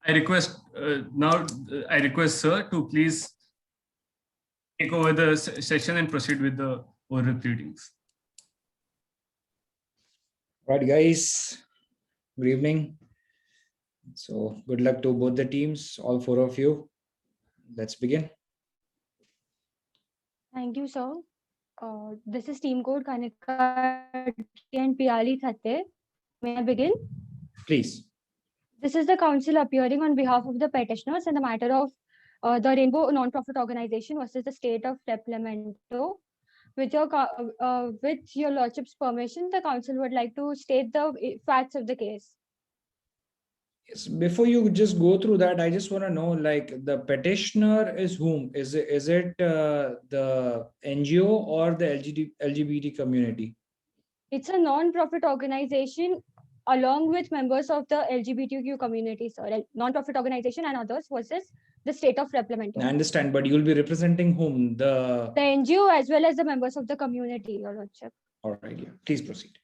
I request I request sir to please take over the session and proceed with the oral proceedings. Right, guys. Good evening. So good luck to both the teams, all four of you. Let's begin. Thank you, sir. This is team code Kanika and Piali Thatte. May I begin? Please. This is the council appearing on behalf of the petitioners in the matter of the Rainbow non-profit organization versus the state of Replemento. With your lordship's permission, the council would like to state the facts of the case. Yes, before you just go through that, I just want to know, like, the petitioner is whom? Is it the NGO or the LGBT community? It's a non-profit organization along with members of the LGBTQ community, sir. Non-profit organization and others versus the state of Replemento. I understand, but you'll be representing whom? The NGO as well as the members of the community, your lordship. All right, yeah. Please proceed.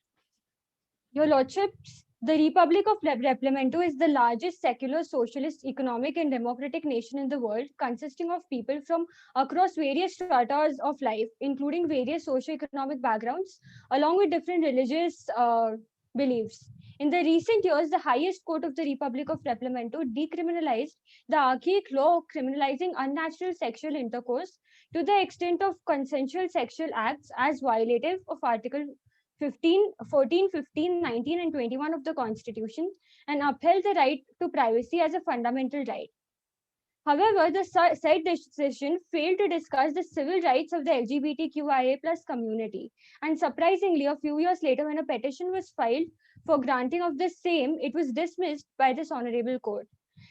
Your lordships, the Republic of Replemento is the largest secular, socialist, economic and democratic nation in the world, consisting of people from across various stratas of life, including various socio-economic backgrounds, along with different religious beliefs. In the recent years, the highest court of the Republic of Replemento decriminalized the archaic law criminalizing unnatural sexual intercourse to the extent of consensual sexual acts as violative of Article 14, 15, 19, and 21 of the Constitution and upheld the right to privacy as a fundamental right. However, the said decision failed to discuss the civil rights of the LGBTQIA+ community. And surprisingly, a few years later, when a petition was filed for granting of the same, it was dismissed by this honorable court.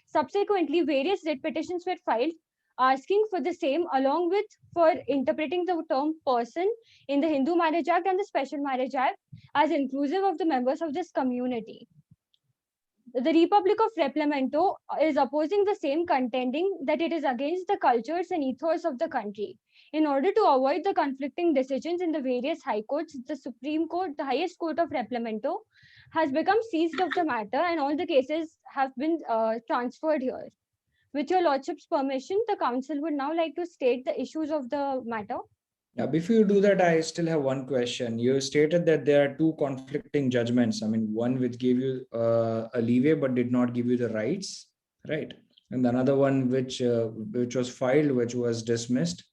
Subsequently, various writ petitions were filed asking for the same, along with for interpreting the term person in the Hindu Marriage Act and the Special Marriage Act as inclusive of the members of this community. The Republic of Replemento is opposing the same, contending that it is against the cultures and ethos of the country. In order to avoid the conflicting decisions in the various high courts, the Supreme Court, the highest court of Replemento, has become seized of the matter and all the cases have been transferred here. With your lordship's permission, the council would now like to state the issues of the matter. Now, before you do that, I still have one question. You stated that there are two conflicting judgments. I mean, one which gave you a leeway but did not give you the rights, right? And another one which was filed, which was dismissed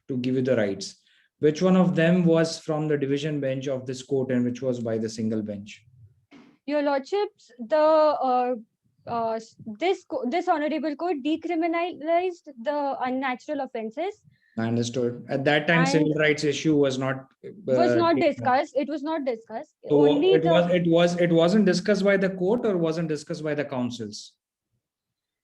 to give you the rights. Which one of them was from the division bench of this court and which was by the single bench? Your lordships, the this honorable court decriminalized the unnatural offenses. I understood. At that time, civil rights issue was not discussed. It was not discussed. So it wasn't discussed by the court or wasn't discussed by the councils?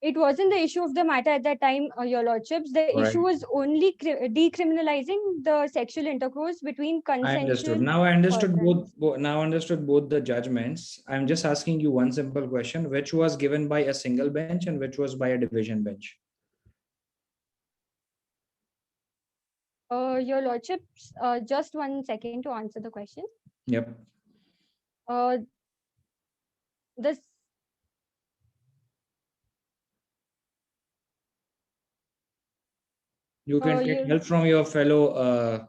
It wasn't the issue of the matter at that time, your lordships. The issue was only decriminalizing the sexual intercourse between consensual. I understood. Now I understood both. Now I understood both the judgments. I'm just asking you one simple question: which was given by a single bench and which was by a division bench? Your lordships, just 1 second to answer the question. Yep. This. You can take help from your fellow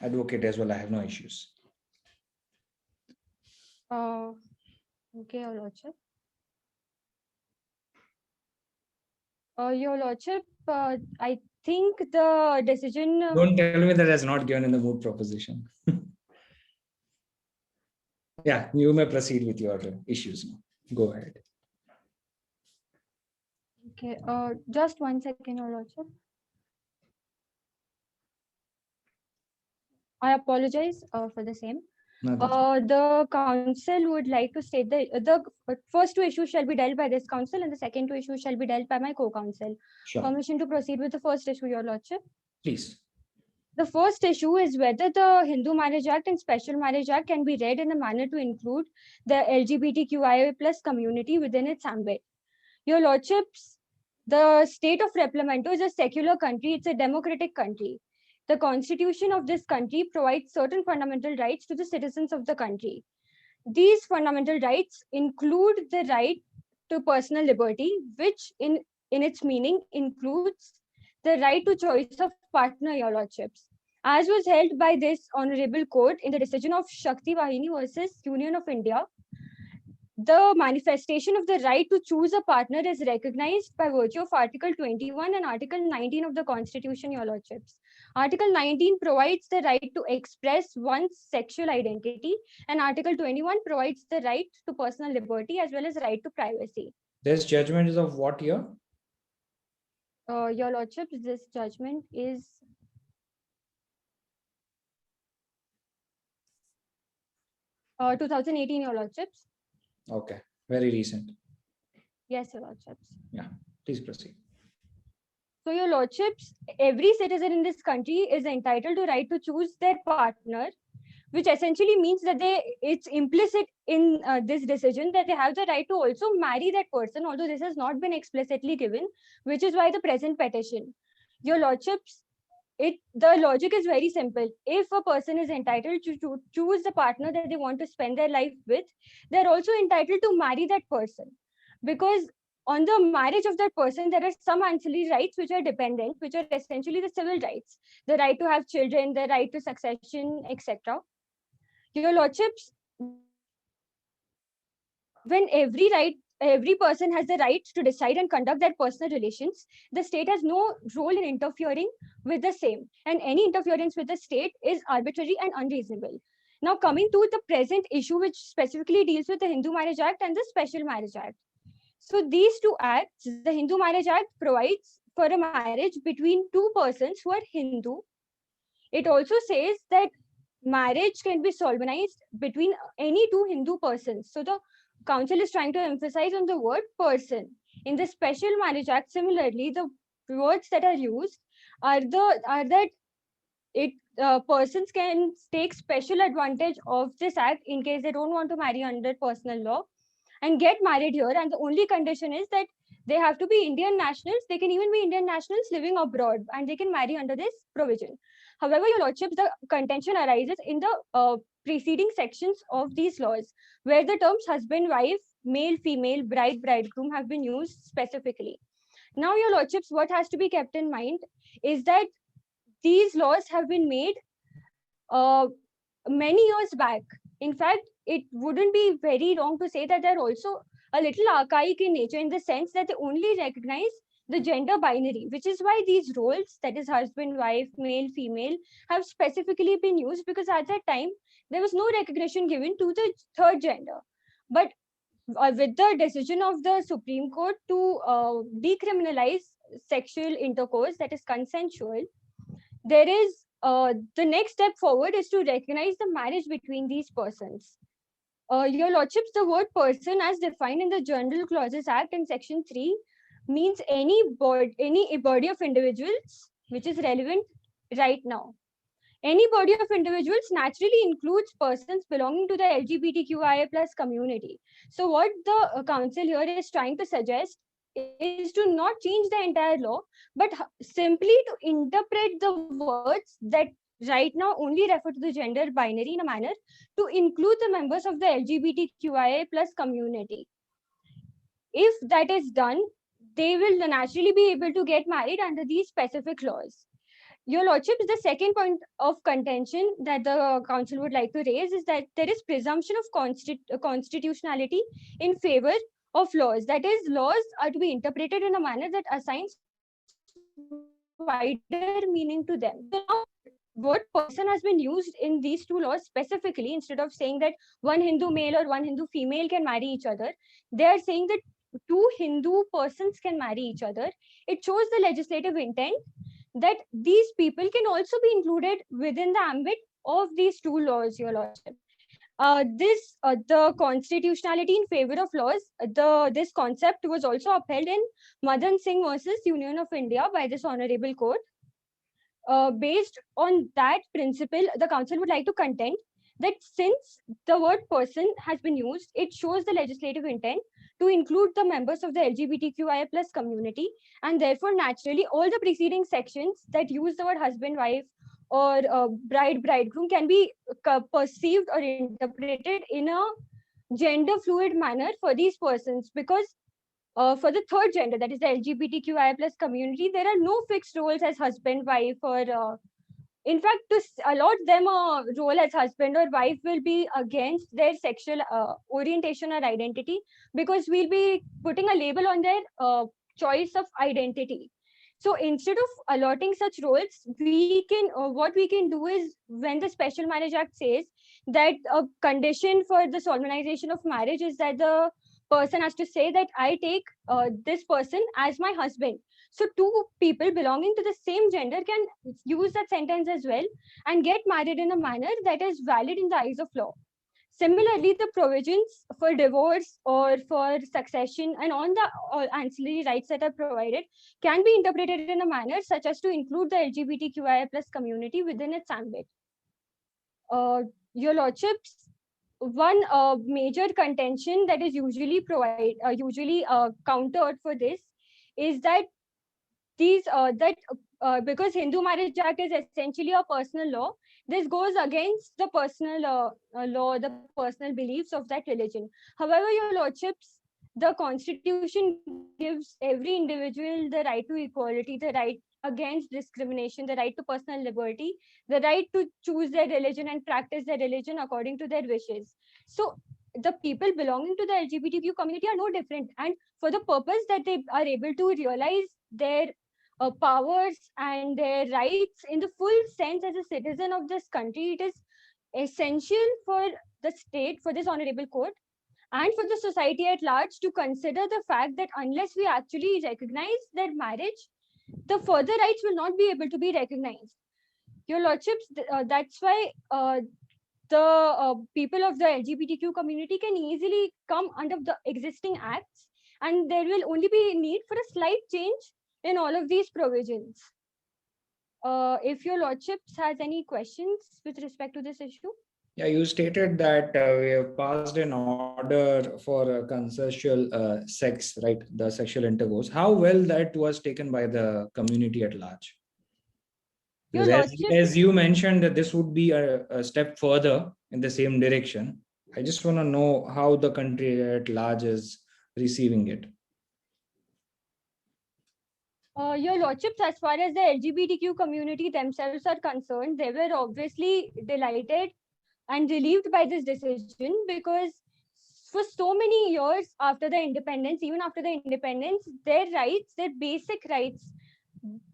advocate as well. I have no issues. Okay, your lordship. Your lordship, I think the decision. Don't tell me that is not given in the Moot proposition. Yeah, you may proceed with your issues now. Go ahead. Okay, just 1 second, your lordship. I apologize for the same. The council would like to state the first two issues shall be dealt by this council and the second two issues shall be dealt by my co-counsel. Sure. Permission to proceed with the first issue, your lordship. Please. The first issue is whether the Hindu Marriage Act and Special Marriage Act can be read in a manner to include the LGBTQIA+ community within its ambit. Your lordships, the state of Replemento is a secular country. It's a democratic country. The constitution of this country provides certain fundamental rights to the citizens of the country. These fundamental rights include the right to personal liberty, which in its meaning includes the right to choice of partner, your lordships. As was held by this honorable court in the decision of Shakti Vahini versus Union of India, the manifestation of the right to choose a partner is recognized by virtue of Article 21 and Article 19 of the Constitution, your lordships. Article 19 provides the right to express one's sexual identity, and Article 21 provides the right to personal liberty as well as right to privacy. This judgment is of what year? Your lordships, this judgment is 2018, your lordships. Okay, very recent. Yes, your lordships. Yeah, please proceed. So, your lordships, every citizen in this country is entitled to right to choose their partner, which essentially means that it's implicit in this decision that they have the right to also marry that person, although this has not been explicitly given, which is why the present petition. Your lordships, the logic is very simple. If a person is entitled to choose the partner that they want to spend their life with, they're also entitled to marry that person, because on the marriage of that person, there are some ancillary rights which are dependent, which are essentially the civil rights, the right to have children, the right to succession, etc. Your lordships, when every person has the right to decide and conduct their personal relations, the state has no role in interfering with the same, and any interference with the state is arbitrary and unreasonable. Now, coming to the present issue, which specifically deals with the Hindu Marriage Act and the Special Marriage Act. So these two acts, the Hindu Marriage Act provides for a marriage between two persons who are Hindu. It also says that marriage can be solemnized between any two Hindu persons. So the council is trying to emphasize on the word person. In the Special Marriage Act, similarly, the words that are used are that persons can take special advantage of this act in case they don't want to marry under personal law and get married here. And the only condition is that they have to be Indian nationals. They can even be Indian nationals living abroad, and they can marry under this provision. However, your lordships, the contention arises in the preceding sections of these laws, where the terms husband, wife, male, female, bride, bridegroom have been used specifically. Now, your lordships, what has to be kept in mind is that these laws have been made many years back. In fact, it wouldn't be very wrong to say that they're also a little archaic in nature, in the sense that they only recognize the gender binary, which is why these roles, that is husband, wife, male, female, have specifically been used, because at that time there was no recognition given to the third gender. But with the decision of the Supreme Court to decriminalize sexual intercourse that is consensual, there is the next step forward is to recognize the marriage between these persons. Your lordships, the word person as defined in the General Clauses Act in Section 3 means any body of individuals which is relevant right now. Any body of individuals naturally includes persons belonging to the LGBTQIA+ community. So what the council here is trying to suggest is to not change the entire law, but simply to interpret the words that right now only refer to the gender binary in a manner to include the members of the LGBTQIA+ community. If that is done, they will naturally be able to get married under these specific laws. Your lordships, the second point of contention that the council would like to raise is that there is presumption of constitutionality in favor of laws. That is, laws are to be interpreted in a manner that assigns wider meaning to them. So now, word person has been used in these two laws specifically. Instead of saying that one Hindu male or one Hindu female can marry each other, they are saying that two Hindu persons can marry each other. It shows the legislative intent that these people can also be included within the ambit of these two laws, your lordship. The constitutionality in favor of laws, this concept was also upheld in Madan Singh versus Union of India by this honorable court. Based on that principle, the council would like to contend that since the word person has been used, it shows the legislative intent to include the members of the LGBTQIA+ community, and therefore naturally all the preceding sections that use the word husband, wife, or bride, bridegroom can be perceived or interpreted in a gender fluid manner for these persons, because For the third gender, that is the LGBTQI plus community, there are no fixed roles as husband, wife, or in fact, to allot them a role as husband or wife will be against their sexual orientation or identity, because we'll be putting a label on their choice of identity. So instead of allotting such roles, we can what we can do is, when the Special Marriage Act says that a condition for the solemnization of marriage is that the person has to say that I take this person as my husband. So two people belonging to the same gender can use that sentence as well and get married in a manner that is valid in the eyes of law. Similarly, the provisions for divorce or for succession and on the ancillary rights that are provided can be interpreted in a manner such as to include the LGBTQIA plus community within its ambit. Your Lordships, one major contention that is usually countered for this is that because Hindu Marriage Act is essentially a personal law, this goes against the personal law, the personal beliefs of that religion. However, your Lordships, the Constitution gives every individual the right to equality, the right against discrimination, the right to personal liberty, the right to choose their religion and practice their religion according to their wishes. So the people belonging to the LGBTQ community are no different. And for the purpose that they are able to realize their powers and their rights in the full sense as a citizen of this country, it is essential for the state, for this honorable court, and for the society at large to consider the fact that unless we actually recognize their marriage, the further rights will not be able to be recognized. Your Lordships, that's why the people of the LGBTQ community can easily come under the existing acts, and there will only be need for a slight change in all of these provisions. If your Lordships has any questions with respect to this issue? Yeah, you stated that we have passed an order for consensual sex, right? The sexual intercourse. How well that was taken by the community at large? Your Because Lordship, as you mentioned that this would be a step further in the same direction. I just want to know how the country at large is receiving it. your Lordships, as far as the LGBTQ community themselves are concerned, they were obviously delighted and relieved by this decision, because for so many years after the independence, even after the independence, their rights, their basic rights,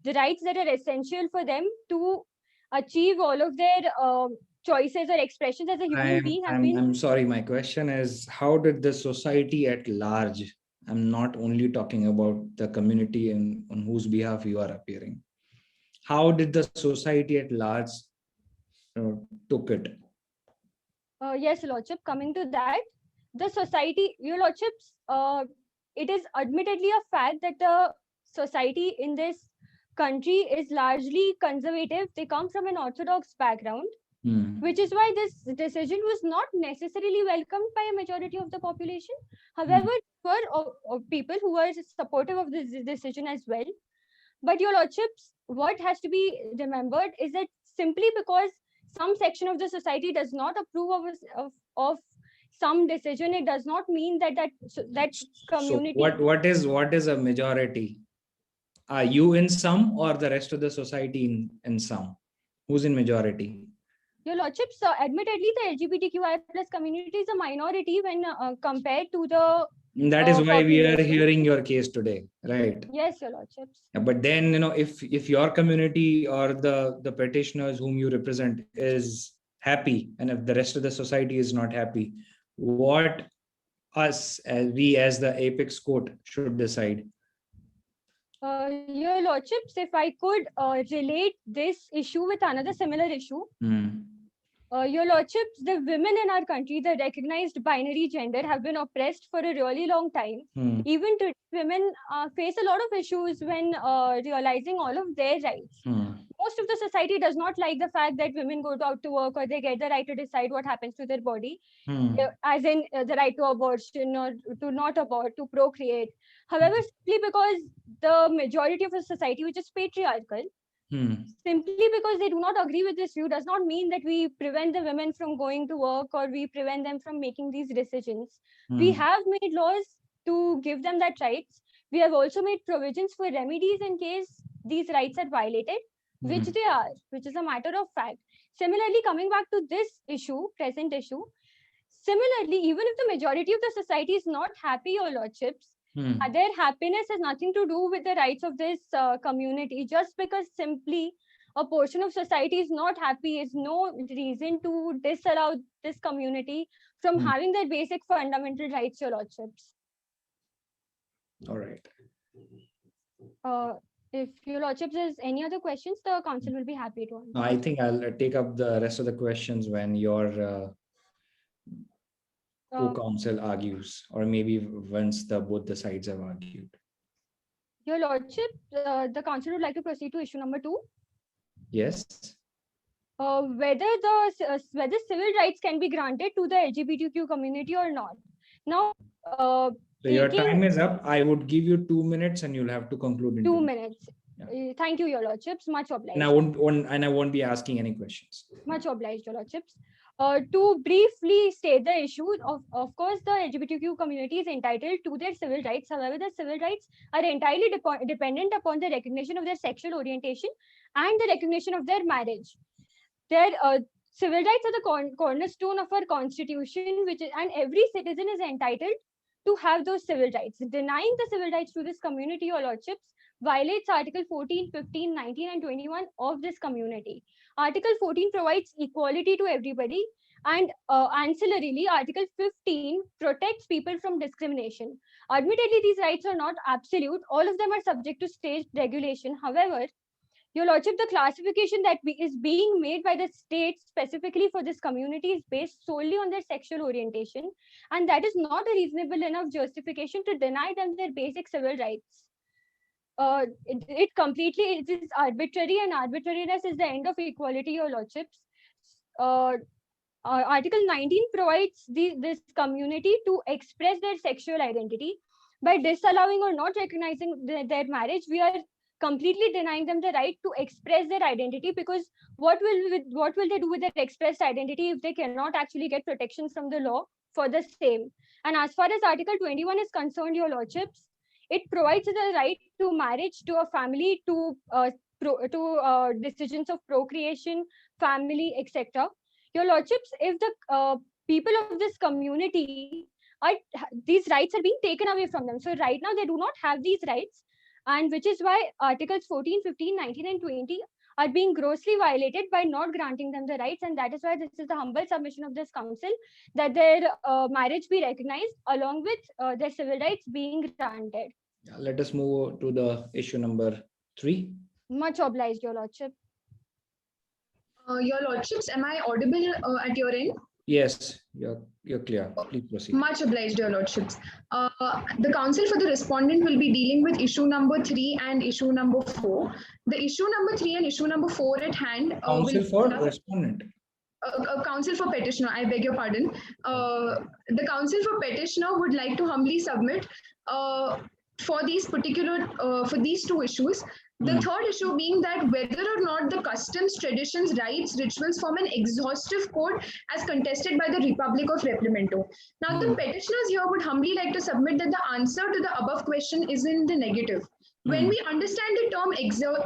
the rights that are essential for them to achieve all of their choices or expressions as a human being have been. I'm sorry, my question is, how did the society at large, I'm not only talking about the community on whose behalf you are appearing, how did the society at large took it? Yes, Lordship, coming to that, the society, your Lordships, it is admittedly a fact that the society in this country is largely conservative. They come from an orthodox background, which is why this decision was not necessarily welcomed by a majority of the population. However, for people who are supportive of this decision as well. But your Lordships, what has to be remembered is that simply because some section of the society does not approve of some decision, it does not mean that that community. So what is a majority? Are you in some or the rest of the society in some? Who's in majority? Your Lordships, admittedly, the LGBTQI plus community is a minority when compared to the. That is why we are hearing your case today, right? Yes, your Lordships. But then, if your community or the petitioners whom you represent is happy, and if the rest of the society is not happy, what we as the apex court should decide? Your Lordships, if I could relate this issue with another similar issue. Your Lordships, the women in our country, the recognized binary gender, have been oppressed for a really long time. Even today, women face a lot of issues when realizing all of their rights. Most of the society does not like the fact that women go out to work or they get the right to decide what happens to their body, as in the right to abortion or to not abort, to procreate. However, simply because the majority of the society, which is patriarchal, simply because they do not agree with this view, does not mean that we prevent the women from going to work or we prevent them from making these decisions. We have made laws to give them that rights. We have also made provisions for remedies in case these rights are violated, which they are, which is a matter of fact. Similarly, coming back to this issue, present issue, similarly, even if the majority of the society is not happy, your lordships, their happiness has nothing to do with the rights of this community. Just because simply a portion of society is not happy is no reason to disallow this community from having their basic fundamental rights, your lordships. All right. If your lordships has any other questions, the council will be happy to answer. I think I'll take up the rest of the questions when your co-counsel argues, or maybe once both the sides have argued. Your lordship, the council would like to proceed to issue number 2. Yes. Whether civil rights can be granted to the LGBTQ community or not. Now, so your time is up. I would give you 2 minutes, and you'll have to conclude in 2 minutes. Yeah. Thank you, your lordships. Much obliged. And I won't be asking any questions. Much obliged, your lordships. To briefly state the issue, of course, the LGBTQ community is entitled to their civil rights. However, the civil rights are entirely dependent upon the recognition of their sexual orientation and the recognition of their marriage. Their civil rights are the cornerstone of our constitution, and every citizen is entitled to have those civil rights. Denying the civil rights to this community, your lordships, violates Article 14, 15, 19, and 21 of this community. Article 14 provides equality to everybody, and ancillarily, Article 15 protects people from discrimination. Admittedly, these rights are not absolute. All of them are subject to state regulation. However, your lordship, the classification that is being made by the state specifically for this community is based solely on their sexual orientation, and that is not a reasonable enough justification to deny them their basic civil rights. It is arbitrary, and arbitrariness is the end of equality, your lordships. Article 19 provides this community to express their sexual identity. By disallowing or not recognizing their marriage, we are completely denying them the right to express their identity, because what will they do with their expressed identity if they cannot actually get protections from the law for the same? And as far as Article 21 is concerned, your lordships, it provides the right to marriage, to a family, to decisions of procreation, family, etc. Your lordships, if the people of this community these rights are being taken away from them. So right now they do not have these rights, and which is why Articles 14, 15, 19, and 20 are being grossly violated by not granting them the rights. And that is why this is the humble submission of this council, that their marriage be recognized along with their civil rights being granted. Let us move to the issue number 3. Much obliged, your lordship. Your lordships, am I audible at your end? Yes, you're clear. Please proceed. Much obliged, your lordships. The council for the respondent will be dealing with issue number 3 and issue number 4. The issue number 3 and issue number 4 at hand. Council for respondent. Council for petitioner, I beg your pardon. The council for petitioner would like to humbly submit for these two issues. The third issue being that whether or not the customs, traditions, rights, rituals form an exhaustive code as contested by the Republic of Replemento. Now, the petitioners here would humbly like to submit that the answer to the above question is in the negative. When we understand the term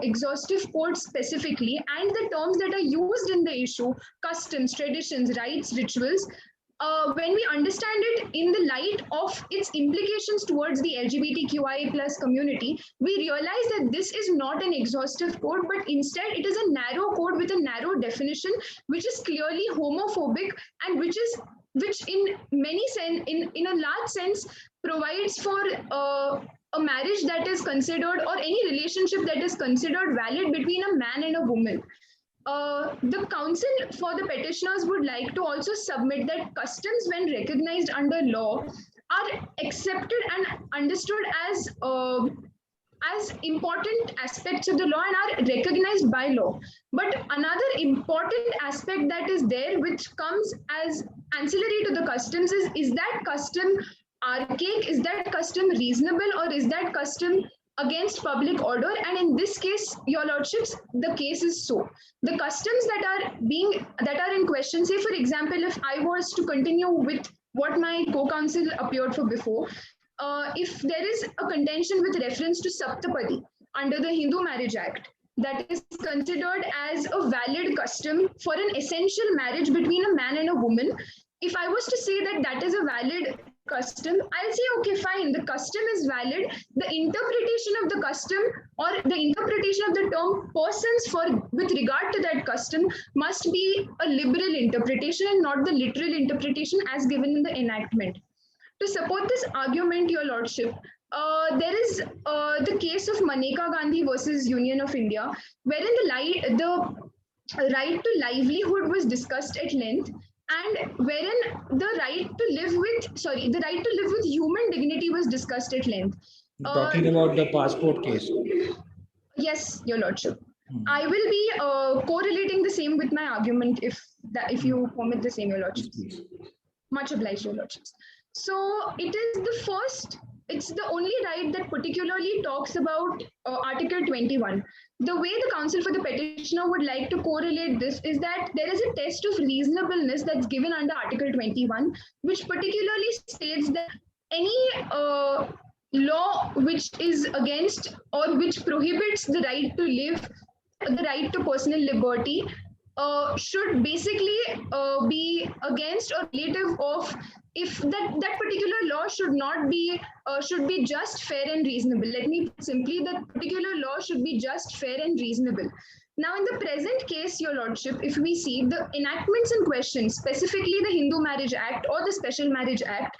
exhaustive code specifically and the terms that are used in the issue, customs, traditions, rights, rituals, when we understand it in the light of its implications towards the LGBTQIA+ community, we realize that this is not an exhaustive code, but instead it is a narrow code with a narrow definition, which is clearly homophobic and which in a large sense provides for a marriage that is considered, or any relationship that is considered valid between a man and a woman. The council for the petitioners would like to also submit that customs, when recognized under law, are accepted and understood as important aspects of the law and are recognized by law. But another important aspect that is there, which comes as ancillary to the customs, is that custom archaic, is that custom reasonable, or is that custom against public order? And in this case, your lordships, the case is so. The customs that are in question, say for example, if I was to continue with what my co-counsel appeared for before, if there is a contention with reference to Saptapadi under the Hindu Marriage Act, that is considered as a valid custom for an essential marriage between a man and a woman. If I was to say that that is a valid custom, I'll say, okay, fine, the custom is valid. The interpretation of the custom or the interpretation of the term persons for with regard to that custom must be a liberal interpretation and not the literal interpretation as given in the enactment. To support this argument, Your Lordship, there is the case of Maneka Gandhi versus Union of India, wherein the right to livelihood was discussed at length, and wherein the right to live with human dignity was discussed at length. Talking about the passport case. Yes, Your Lordship. I will be correlating the same with my argument if you permit the same, Your Lordship. Please. Much obliged, Your Lordships. So it is it's the only right that particularly talks about Article 21. The way the counsel for the petitioner would like to correlate this is that there is a test of reasonableness that's given under Article 21, which particularly states that any law which is against or which prohibits the right to live, the right to personal liberty, should basically be against or relative of if that particular law should be just, fair and reasonable. Let me put simply, that particular law should be just, fair and reasonable. Now, in the present case, Your Lordship, if we see the enactments in question, specifically the Hindu Marriage Act or the Special Marriage Act,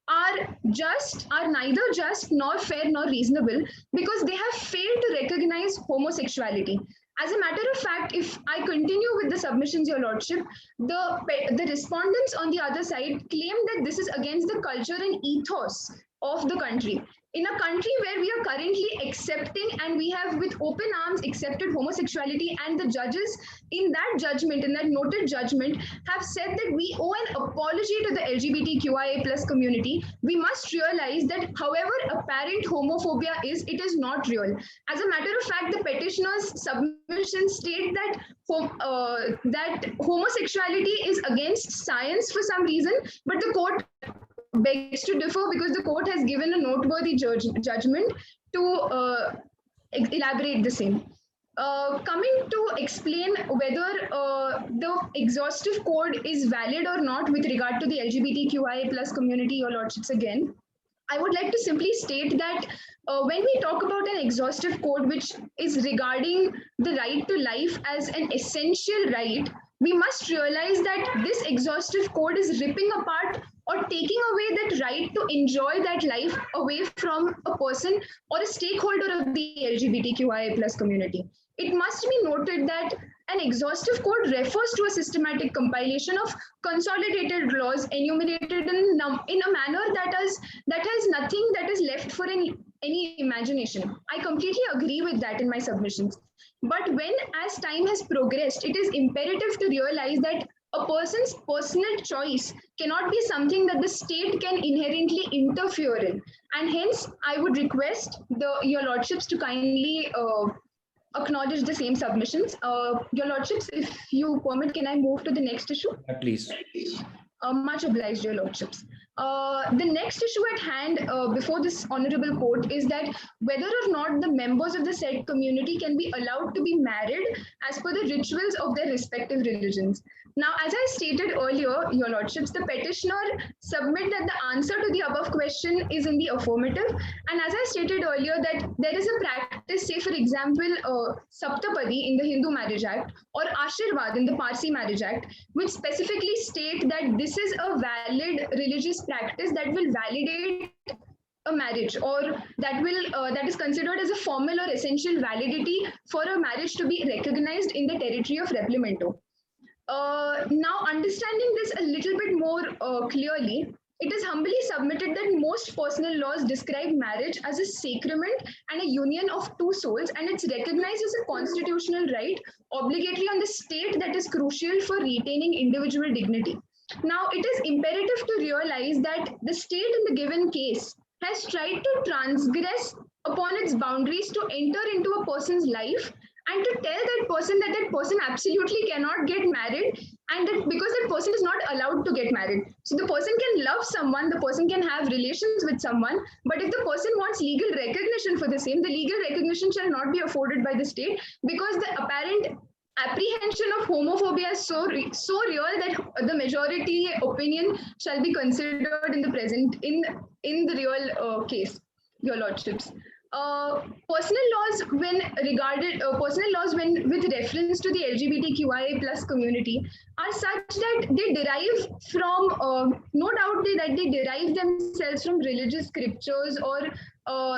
are neither just nor fair nor reasonable because they have failed to recognize homosexuality. As a matter of fact, if I continue with the submissions, Your Lordship, the respondents on the other side claim that this is against the culture and ethos of the country. In a country where we are currently accepting and we have with open arms accepted homosexuality, and the judges in that judgment, in that noted judgment, have said that we owe an apology to the LGBTQIA plus community, we must realize that however apparent homophobia is, it is not real. As a matter of fact, the petitioner's submission state that homosexuality is against science for some reason, but the court begs to differ because the court has given a noteworthy judgment to elaborate the same. Coming to explain whether the exhaustive code is valid or not with regard to the LGBTQIA plus community, Your Lordships, again, I would like to simply state that when we talk about an exhaustive code which is regarding the right to life as an essential right, we must realize that this exhaustive code is ripping apart or taking away that right to enjoy that life away from a person or a stakeholder of the LGBTQIA plus community. It must be noted that an exhaustive code refers to a systematic compilation of consolidated laws enumerated in a manner that has nothing that is left for any imagination. I completely agree with that in my submissions. But as time has progressed, it is imperative to realize that a person's personal choice cannot be something that the state can inherently interfere in. And hence, I would request Your Lordships to kindly acknowledge the same submissions. Your Lordships, if you permit, can I move to the next issue? Please. Much obliged, Your Lordships. The next issue at hand before this honorable court is that whether or not the members of the said community can be allowed to be married as per the rituals of their respective religions. Now, as I stated earlier, Your Lordships, the petitioner submit that the answer to the above question is in the affirmative. And as I stated earlier, that there is a practice, say for example, Saptapadi in the Hindu Marriage Act or Ashirvad in the Parsi Marriage Act, which specifically state that this is a valid religious practice that will validate a marriage, or that is considered as a formal or essential validity for a marriage to be recognized in the territory of Replimento. Now, understanding this a little bit more clearly, it is humbly submitted that most personal laws describe marriage as a sacrament and a union of two souls, and it's recognized as a constitutional right, obligatory on the state, that is crucial for retaining individual dignity. Now, it is imperative to realize that the state in the given case has tried to transgress upon its boundaries to enter into a person's life and to tell that person absolutely cannot get married, and that because that person is not allowed to get married. So the person can love someone, the person can have relations with someone, but if the person wants legal recognition for the same, the legal recognition shall not be afforded by the state, because the apparent apprehension of homophobia is so real that the majority opinion shall be considered in the present in the real case, your lordships. Personal laws when with reference to the LGBTQIA plus community are such that they derive from no doubt that they derive themselves from religious scriptures, or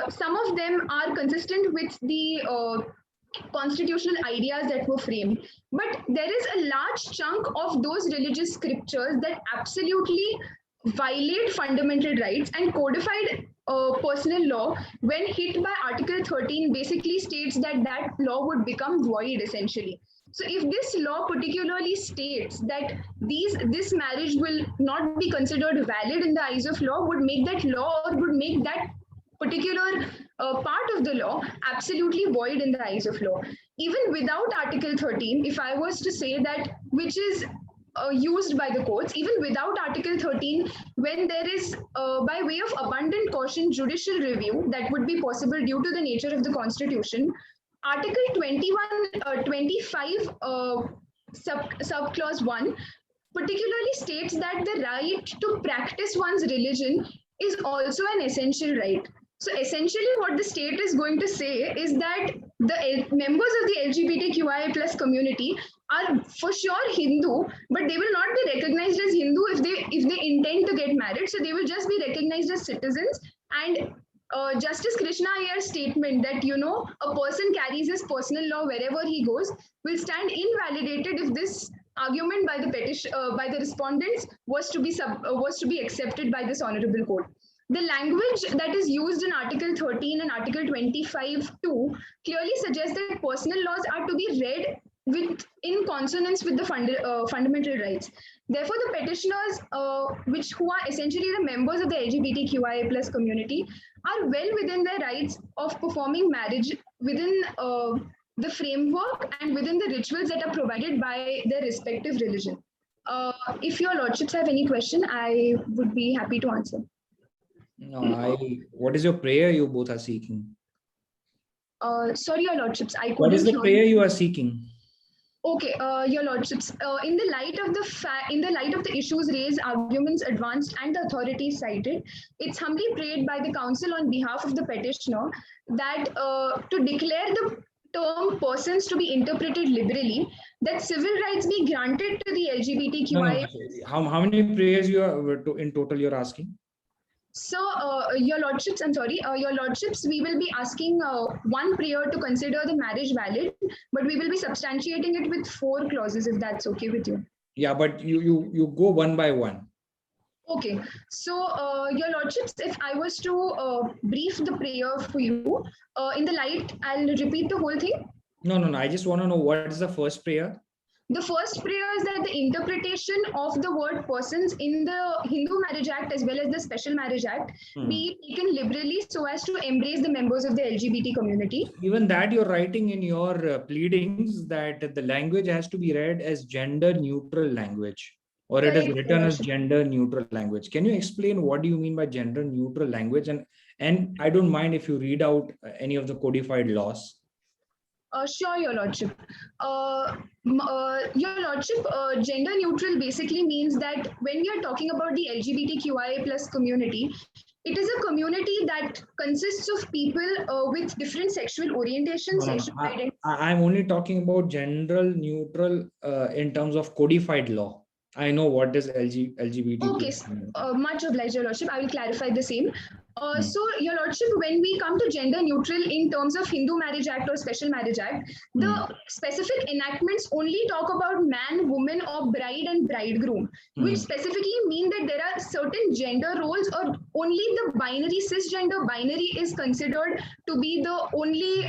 some of them are consistent with the constitutional ideas that were framed. But there is a large chunk of those religious scriptures that absolutely violate fundamental rights, and codified personal law, when hit by Article 13, basically states that that law would become void essentially. So if this law particularly states that this marriage will not be considered valid in the eyes of law, would make that law, or would make that particular part of the law absolutely void in the eyes of law. Even without Article 13, if I was to say that, which is used by the courts, even without Article 13, when there is, by way of abundant caution, judicial review that would be possible due to the nature of the Constitution, Article 25 subclause 1 particularly states that the right to practice one's religion is also an essential right. So essentially what the state is going to say is that the members of the LGBTQIA plus community are for sure Hindu, but they will not be recognized as Hindu if they intend to get married. So they will just be recognized as citizens. And Justice Krishna Iyer's statement that, you know, a person carries his personal law wherever he goes will stand invalidated if this argument by the respondents was to be accepted by this honorable court. The language that is used in Article 13 and Article 25 too clearly suggests that personal laws are to be read in consonance with the fundamental rights. Therefore, the petitioners, who are essentially the members of the LGBTQIA plus community, are well within their rights of performing marriage within the framework and within the rituals that are provided by their respective religion. If your lordships have any question, I would be happy to answer. No, what is your prayer you both are seeking? Sorry, your lordships, I couldn't What is the hear prayer you. you are seeking? Okay, your lordships, in the light of the issues raised, arguments advanced, and the authorities cited, it's humbly prayed by the council on behalf of the petitioner that to declare the term persons to be interpreted liberally, that civil rights be granted to the LGBTQI. No. How many prayers you are in total you're asking? So, your lordships, we will be asking one prayer to consider the marriage valid, but we will be substantiating it with 4 clauses, if that's okay with you. Yeah, but you go one by one. Okay. So, your lordships, if I was to brief the prayer for you, in the light, I'll repeat the whole thing. No. I just want to know what is the first prayer? The first prayer is that the interpretation of the word persons in the Hindu Marriage Act as well as the Special Marriage Act be taken liberally so as to embrace the members of the LGBT community. Even that you're writing in your pleadings that the language has to be read as gender neutral language, or it is written as gender neutral language. Can you explain what do you mean by gender neutral language? And I don't mind if you read out any of the codified laws. Sure, your lordship. Your lordship, gender neutral basically means that when we are talking about the LGBTQIA plus community, it is a community that consists of people with different sexual orientations, sexual identity. I'm only talking about gender neutral in terms of codified law. I know what is LGBT. Okay, much obliged, your lordship. I will clarify the same. So, your lordship, when we come to gender neutral in terms of Hindu Marriage Act or Special Marriage Act, the specific enactments only talk about man, woman, or bride and bridegroom, which specifically mean that there are certain gender roles, or only the binary, cisgender binary is considered to be the only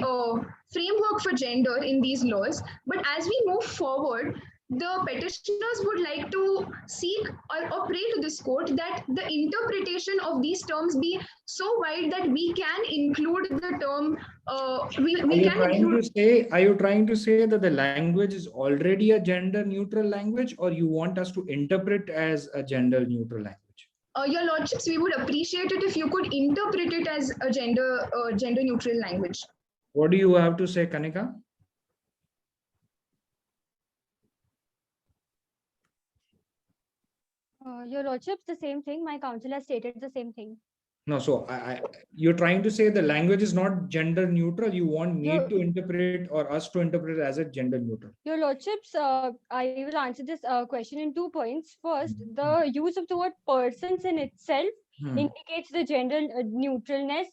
framework for gender in these laws. But as we move forward, the petitioners would like to seek or pray to this court that the interpretation of these terms be so wide that we can include the term, we can include. Are you trying to say that the language is already a gender neutral language, or you want us to interpret as a gender neutral language? Your lordships, we would appreciate it if you could interpret it as a gender neutral language. What do you have to say, Kanika? Your lordships, the same thing. My counsel has stated the same thing. No, so you're trying to say the language is not gender neutral. You want me to interpret or us to interpret it as a gender neutral? Your lordships, I will answer this question in 2 points. First, the use of the word persons in itself indicates the gender neutralness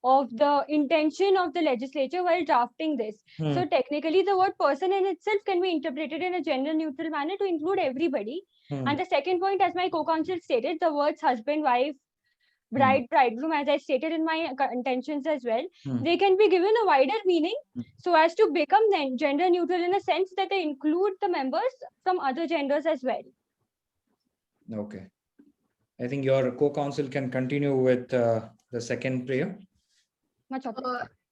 of the intention of the legislature while drafting this. So technically, the word person in itself can be interpreted in a gender neutral manner to include everybody. And the second point, as my co-counsel stated, the words husband, wife, bride, bridegroom, as I stated in my intentions as well, they can be given a wider meaning so as to become then gender neutral in a sense that they include the members from other genders as well. Okay. I think your co-counsel can continue with the second prayer.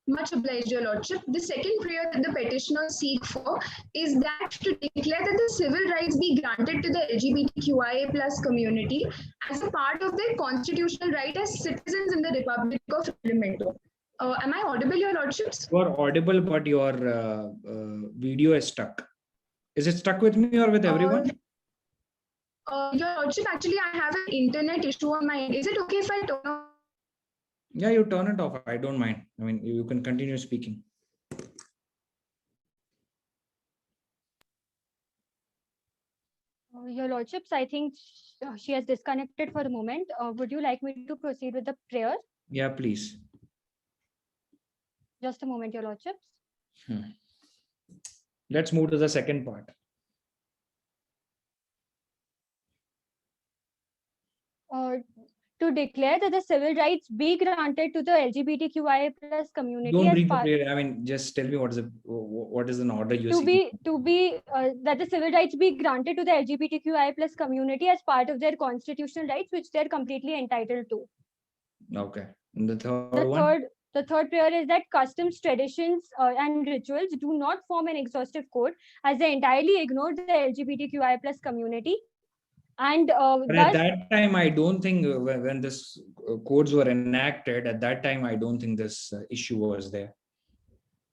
Much obliged, your lordship. The second prayer that the petitioners seek for is that to declare that the civil rights be granted to the LGBTQIA plus community as a part of their constitutional right as citizens in the Republic of Hyderabad. Am I audible, your lordships? You are audible, but your video is stuck. Is it stuck with me or with everyone? Your lordship, actually, I have an internet issue on my end. Is it okay if I turn off? Yeah, you turn it off. I don't mind. I mean, you can continue speaking. Your lordships, I think she has disconnected for a moment. Would you like me to proceed with the prayer? Yeah, please. Just a moment, your lordships. Let's move to the second part. To declare that the civil rights be granted to the LGBTQIA plus community. Don't read the prayer. I mean, just tell me what is an order you see. That the civil rights be granted to the LGBTQIA plus community as part of their constitutional rights, which they're completely entitled to. Okay. And the third one? The third prayer is that customs, traditions, and rituals do not form an exhaustive code as they entirely ignore the LGBTQIA plus community. And at that time, I don't think when this codes were enacted, at that time, I don't think this issue was there.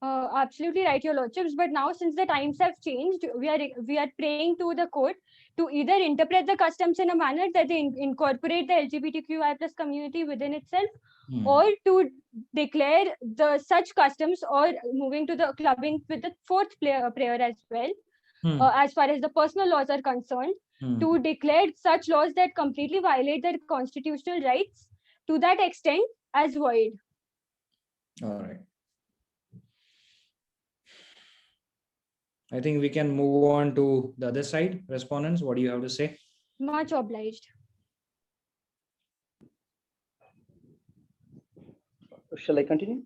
Absolutely right, your lordships. But now, since the times have changed, we are praying to the court to either interpret the customs in a manner that they incorporate the LGBTQI plus community within itself, or to declare the such customs, or moving to the clubbing with the fourth prayer as well, as far as the personal laws are concerned, to declare such laws that completely violate their constitutional rights to that extent as void. All right. I think we can move on to the other side. Respondents, what do you have to say? Much obliged. Shall I continue?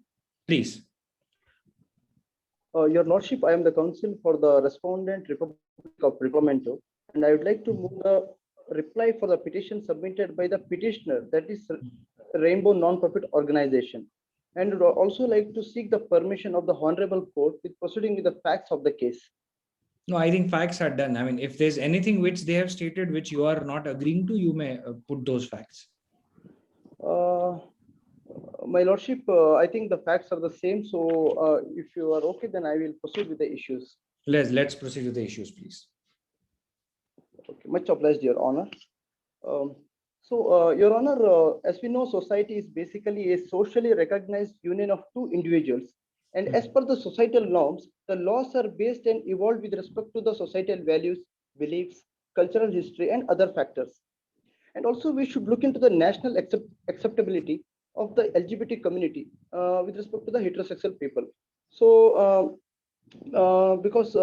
Please. Your Lordship, I am the counsel for the Respondent Republic of Sacramento, and I would like to move the reply for the petition submitted by the petitioner, that is Rainbow Non-Profit Organization, and would also like to seek the permission of the Honorable Court with proceeding with the facts of the case. No, I think facts are done. I mean, if there's anything which they have stated which you are not agreeing to, you may put those facts. My Lordship, I think the facts are the same. So if you are okay, then I will proceed with the issues. Let's proceed with the issues, please. Okay, much obliged, Your Honor. Your Honor, as we know, society is basically a socially recognized union of two individuals. And as per the societal norms, the laws are based and evolved with respect to the societal values, beliefs, cultural history, and other factors. And also, we should look into the national acceptability of the LGBT community with respect to the heterosexual people. So, because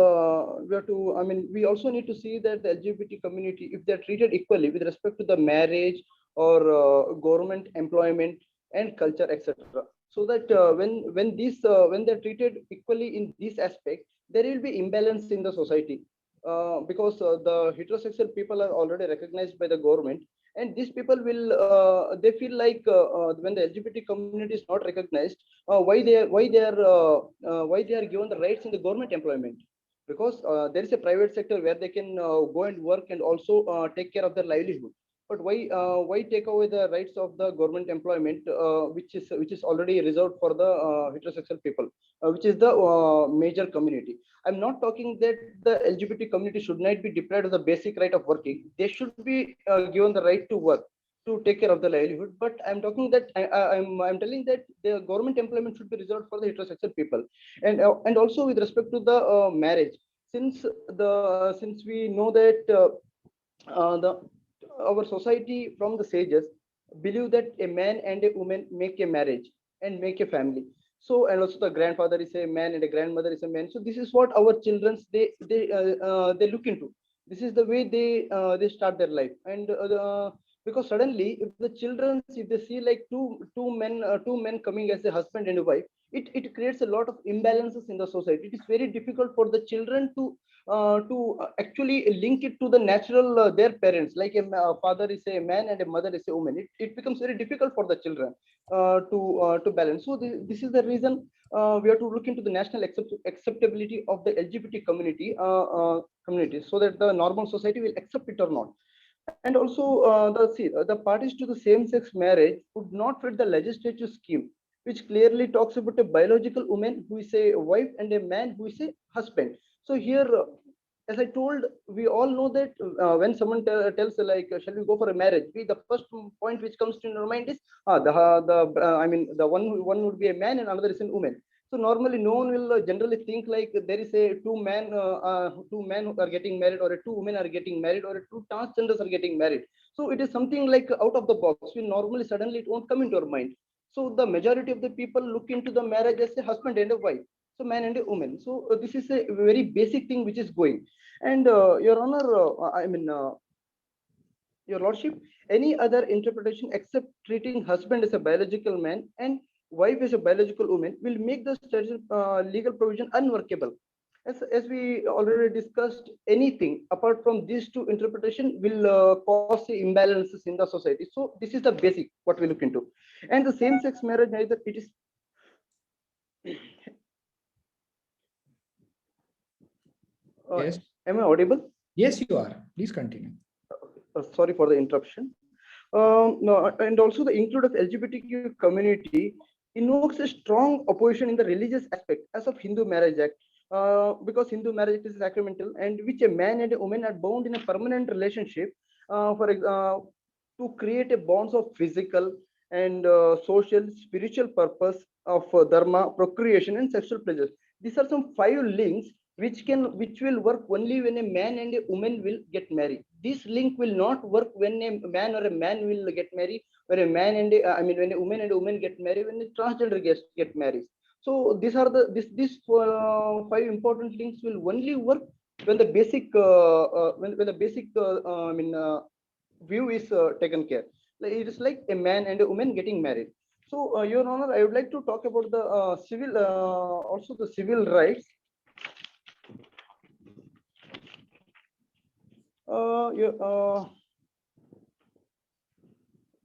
we have to, I mean, we also need to see that the LGBT community, if they're treated equally with respect to the marriage or government employment and culture, etc. So that when they're treated equally in this aspect, there will be imbalance in the society. because the heterosexual people are already recognized by the government, and these people will they feel like when the LGBT community is not recognized, why they are given the rights in the government employment, because there is a private sector where they can go and work and also take care of their livelihood. But why take away the rights of the government employment, which is already reserved for the heterosexual people, which is the major community. I'm not talking that the LGBT community should not be deprived of the basic right of working. They should be given the right to work, to take care of the livelihood. But I'm talking that I'm telling that the government employment should be reserved for the heterosexual people, and also with respect to the marriage, since we know that the our society from the sages believe that a man and a woman make a marriage and make a family. So, and also the grandfather is a man and a grandmother is a man. So this is what our childrens they look into. This is the way they start their life. And because suddenly if the children, if they see like two men coming as a husband and a wife, it creates a lot of imbalances in the society. It is very difficult for the children to actually link it to the natural their parents, like a father is a man and a mother is a woman. It becomes very difficult for the children to balance. So this is the reason we have to look into the national acceptability of the LGBT community, so that the normal society will accept it or not. And also the parties to the same-sex marriage would not fit the legislative scheme, which clearly talks about a biological woman who is a wife and a man who is a husband. So here, as I told, we all know that when someone tells shall we go for a marriage? The first point which comes to your mind is I mean the one would be a man and another is a woman. So normally, no one will generally think like there is a two men who are getting married, or a two women are getting married, or a two transgenders are getting married. So it is something like out of the box. We normally suddenly it won't come into our mind. So the majority of the people look into the marriage as a husband and a wife, so man and a woman. So this is a very basic thing which is going. And Your Honor, Your Lordship, any other interpretation except treating husband as a biological man and wife as a biological woman will make the legal provision unworkable. As we already discussed, anything apart from these two interpretation will cause the imbalances in the society. So this is the basic what we look into. And the same-sex marriage, neither it is. Yes. Am I audible? Yes, you are. Please continue. Sorry for the interruption. No, and also the include of LGBTQ community invokes a strong opposition in the religious aspect as of Hindu Marriage Act, because Hindu marriage is sacramental, and which a man and a woman are bound in a permanent relationship to create a bonds of physical and social, spiritual purpose of dharma, procreation, and sexual pleasures. These are some 5 links which will work only when a man and a woman will get married. This link will not work when a man or a man will get married, when a man and when a woman and a woman get married, when a transgender get married. So these are these 5 important links will only work when the basic when the basic view is taken care. Like, it is like a man and a woman getting married. So, Your Honor, I would like to talk about the also the civil rights.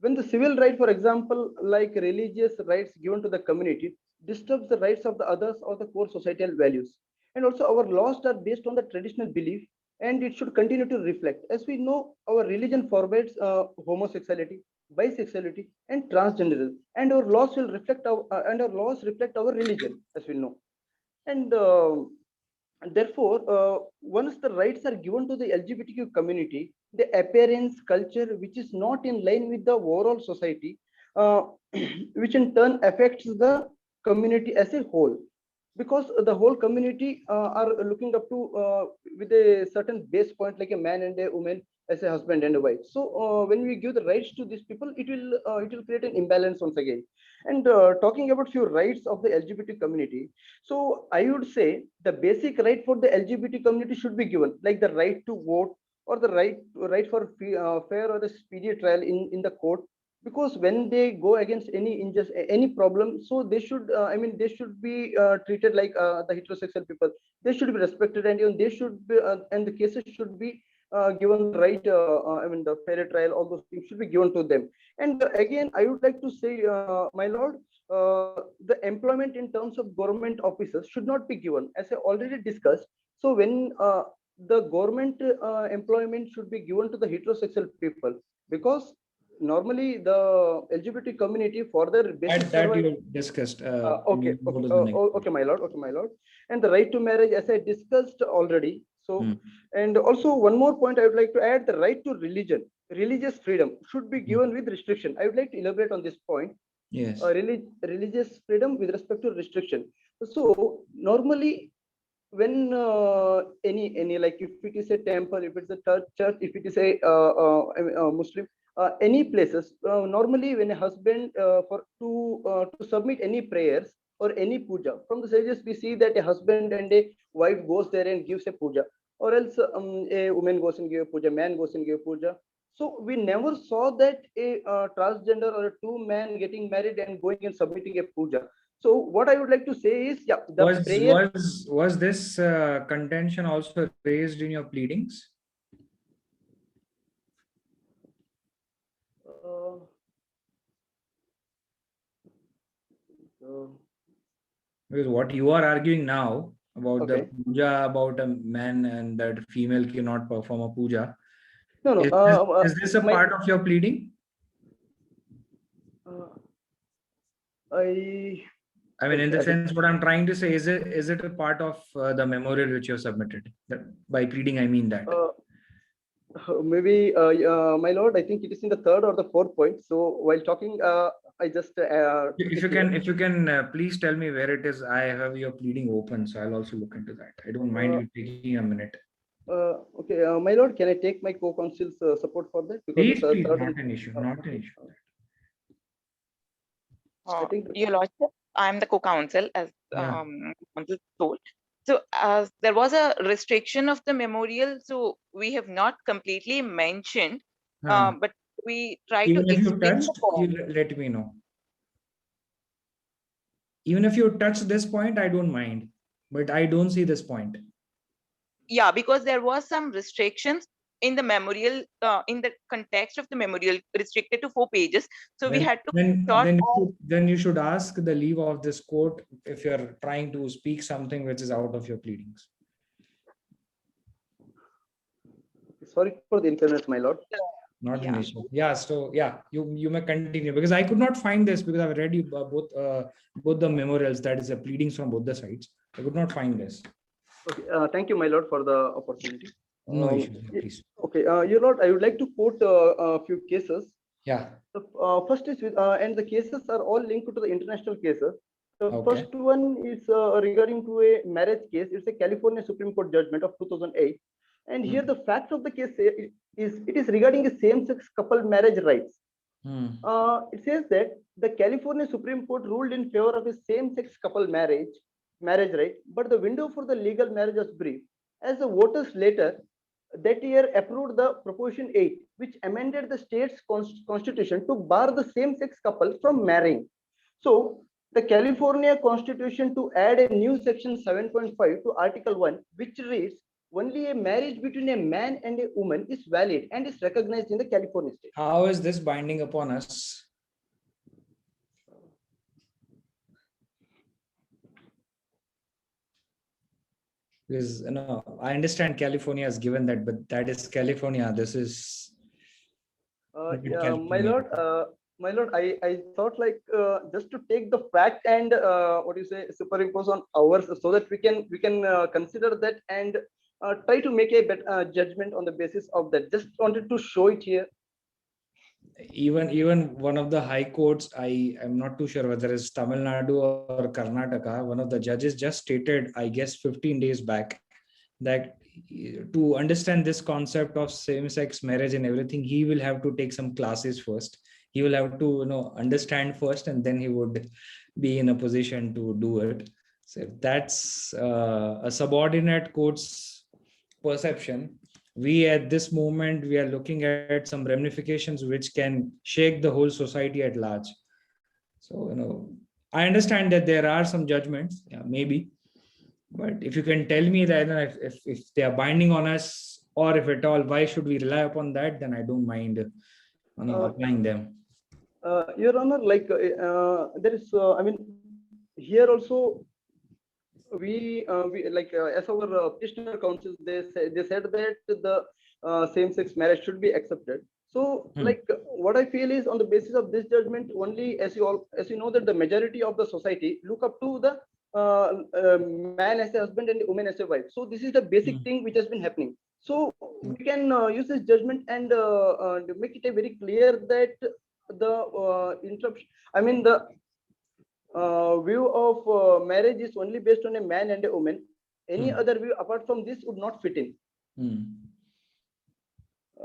When the civil right, for example, like religious rights given to the community, disturbs the rights of the others or the core societal values. And also our laws are based on the traditional belief, and it should continue to reflect. As we know, our religion forbids homosexuality, bisexuality, and transgenderism, and our laws will reflect our religion, as we know. And therefore, once the rights are given to the LGBTQ community, the appearance culture which is not in line with the overall society, uh, which in turn affects the community as a whole, because the whole community are looking up to with a certain base point, like a man and a woman as a husband and a wife. So when we give the rights to these people, it will create an imbalance once again. And talking about few rights of the LGBT community, so I would say the basic right for the LGBT community should be given, like the right to vote, or the right for fair or the speedy trial in the court, because when they go against any problem, so they should, they should be treated like the heterosexual people. They should be respected, and even they should be, and the cases should be given the right, the fair trial. All those things should be given to them. And again, I would like to say, my lord, the employment in terms of government officers should not be given, as I already discussed. So when the government employment should be given to the heterosexual people, because normally the LGBT community for their basic That survival. you discussed. Okay, okay, okay, my lord, okay, my lord. And the right to marriage, as I discussed already. So, and also one more point I would like to add: the right to religion, religious freedom should be given with restriction. I would like to elaborate on this point. Yes. Religious freedom with respect to restriction. So normally, when any, like, if it is a temple, if it's a church, if it is a Muslim, any places, normally when a husband to submit any prayers or any puja from the sages, we see that a husband and a wife goes there and gives a puja, or else a woman goes and give a puja, man goes and give a puja. So we never saw that a transgender or a two man getting married and going and submitting a puja. So what I would like to say is, yeah, the prayer. Was this contention also raised in your pleadings? Because what you are arguing now about the puja, about a man and that female cannot perform a puja. No. Is this a part of your pleading? I mean, in the sense, what I'm trying to say is it a part of the memorial which you have submitted? By pleading, I mean that. Maybe, my lord, I think it is in the third or the fourth point. So while talking, I just if you can please tell me where it is. I have your pleading open, so I'll also look into that. I don't mind you taking a minute. Okay, my lord, can I take my co-counsel's support for that? Because please, not an issue, not an issue. Your Lordship, I am the co-counsel, as counsel told. So there was a restriction of the memorial, so we have not completely mentioned, but we try Even to if you explain. touched, let me know. Even if you touch this point, I don't mind, but I don't see this point. Yeah, because there was some restrictions in the memorial, in the context of the memorial, restricted to 4 pages. So we had to then you should ask the leave of this court if you're trying to speak something which is out of your pleadings. Sorry for the inconvenience, my lord. Not an issue. Yeah, so yeah, you may continue, because I could not find this, because I've read you both the memorials, that is the pleadings from both the sides. I could not find this. Okay, thank you, my lord, for the opportunity. No issues, please. Okay, your lord, I would like to quote a few cases. Yeah. The first is with, and the cases are all linked to the international cases. The first one is regarding to a marriage case. It's a California Supreme Court judgment of 2008. And here the facts of the case it is regarding a same-sex couple marriage rights. It says that the California Supreme Court ruled in favor of a same-sex couple marriage right, but the window for the legal marriage was brief, as the voters later that year approved the Proposition 8, which amended the state's constitution to bar the same-sex couple from marrying. So the California Constitution to add a new section 7.5 to Article 1, which reads, only a marriage between a man and a woman is valid and is recognized in the California state. How is this binding upon us? Because I understand California has given that, but that is California. This is my lord. My lord, I thought like just to take the fact and superimpose on ours, so that we can consider that and try to make a better judgment on the basis of that. Just wanted to show it here. Even one of the high courts, I am not too sure whether it's Tamil Nadu or Karnataka, one of the judges just stated, I guess 15 days back, that to understand this concept of same-sex marriage and everything, he will have to take some classes first. He will have to understand first, and then he would be in a position to do it. So if that's a subordinate court's perception, we at this moment, we are looking at some ramifications which can shake the whole society at large. So, I understand that there are some judgments, yeah, maybe, but if you can tell me that if they are binding on us, or if at all, why should we rely upon that? Then I don't mind applying them. Your Honor, like there is, I mean, here also we like as our petitioner counsel, they said that the same-sex marriage should be accepted. So, like what I feel is, on the basis of this judgment, only as you know that the majority of the society look up to the man as a husband and the woman as a wife. So this is the basic thing which has been happening. So we can use this judgment and make it a very clear that the interruption, I mean the view of marriage is only based on a man and a woman. Any other view apart from this would not fit in.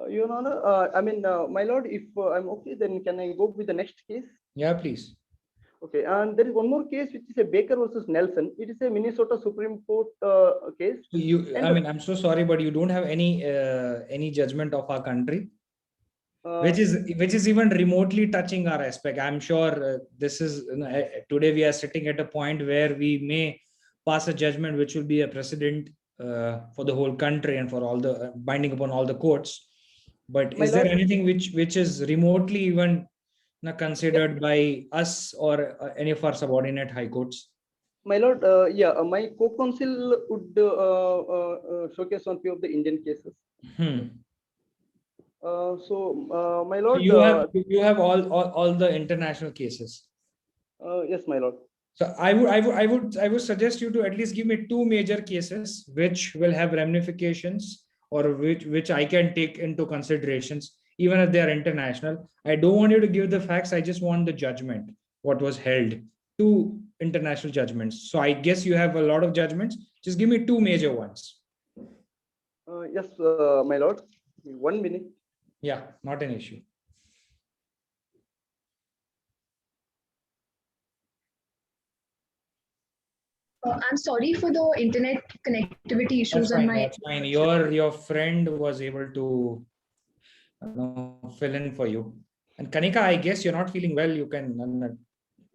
Your Honor, I mean, my lord, if I'm okay, then can I go with the next case? Yeah, please. Okay, and there is one more case which is a Baker versus Nelson. It is a Minnesota Supreme Court case. I mean, I'm so sorry, but you don't have any judgment of our country, which is even remotely touching our aspect. I'm sure this is today we are sitting at a point where we may pass a judgment which will be a precedent for the whole country and for all the binding upon all the courts. But is there anything which is remotely even considered by us or any of our subordinate high courts? My lord, my co-counsel would showcase on few of the Indian cases. So, my lord, you have all the international cases. Yes, my lord. So I would suggest you to at least give me two major cases which will have ramifications or which I can take into considerations, even if they are international. I don't want you to give the facts. I just want the judgment, what was held. Two international judgments. So I guess you have a lot of judgments. Just give me two major ones. Yes, my lord. 1 minute. Yeah, not an issue. I'm sorry for the internet connectivity issues That's on fine, my. that's fine. Your friend was able to fill in for you. And Kanika, I guess you're not feeling well. You can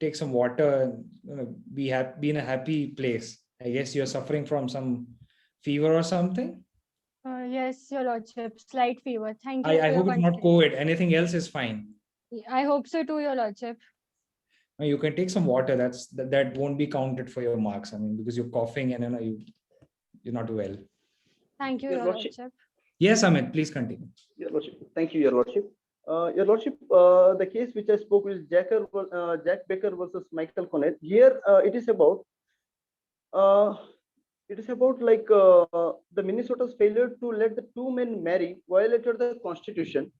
take some water and be in a happy place. I guess you're suffering from some fever or something. Yes, Your Lordship, slight fever. Thank you. I hope it's not COVID. Anything else is fine. I hope so too, Your Lordship. You can take some water. That won't be counted for your marks. I mean, because you're coughing and you're not well. Thank you, Your Lordship. Yes, Amit, please continue. Your Lordship. Thank you, Your Lordship. Your Lordship, the case which I spoke with Jack Baker versus Michael Connett. Here, it is about like the Minnesota's failure to let the two men marry violated the Constitution.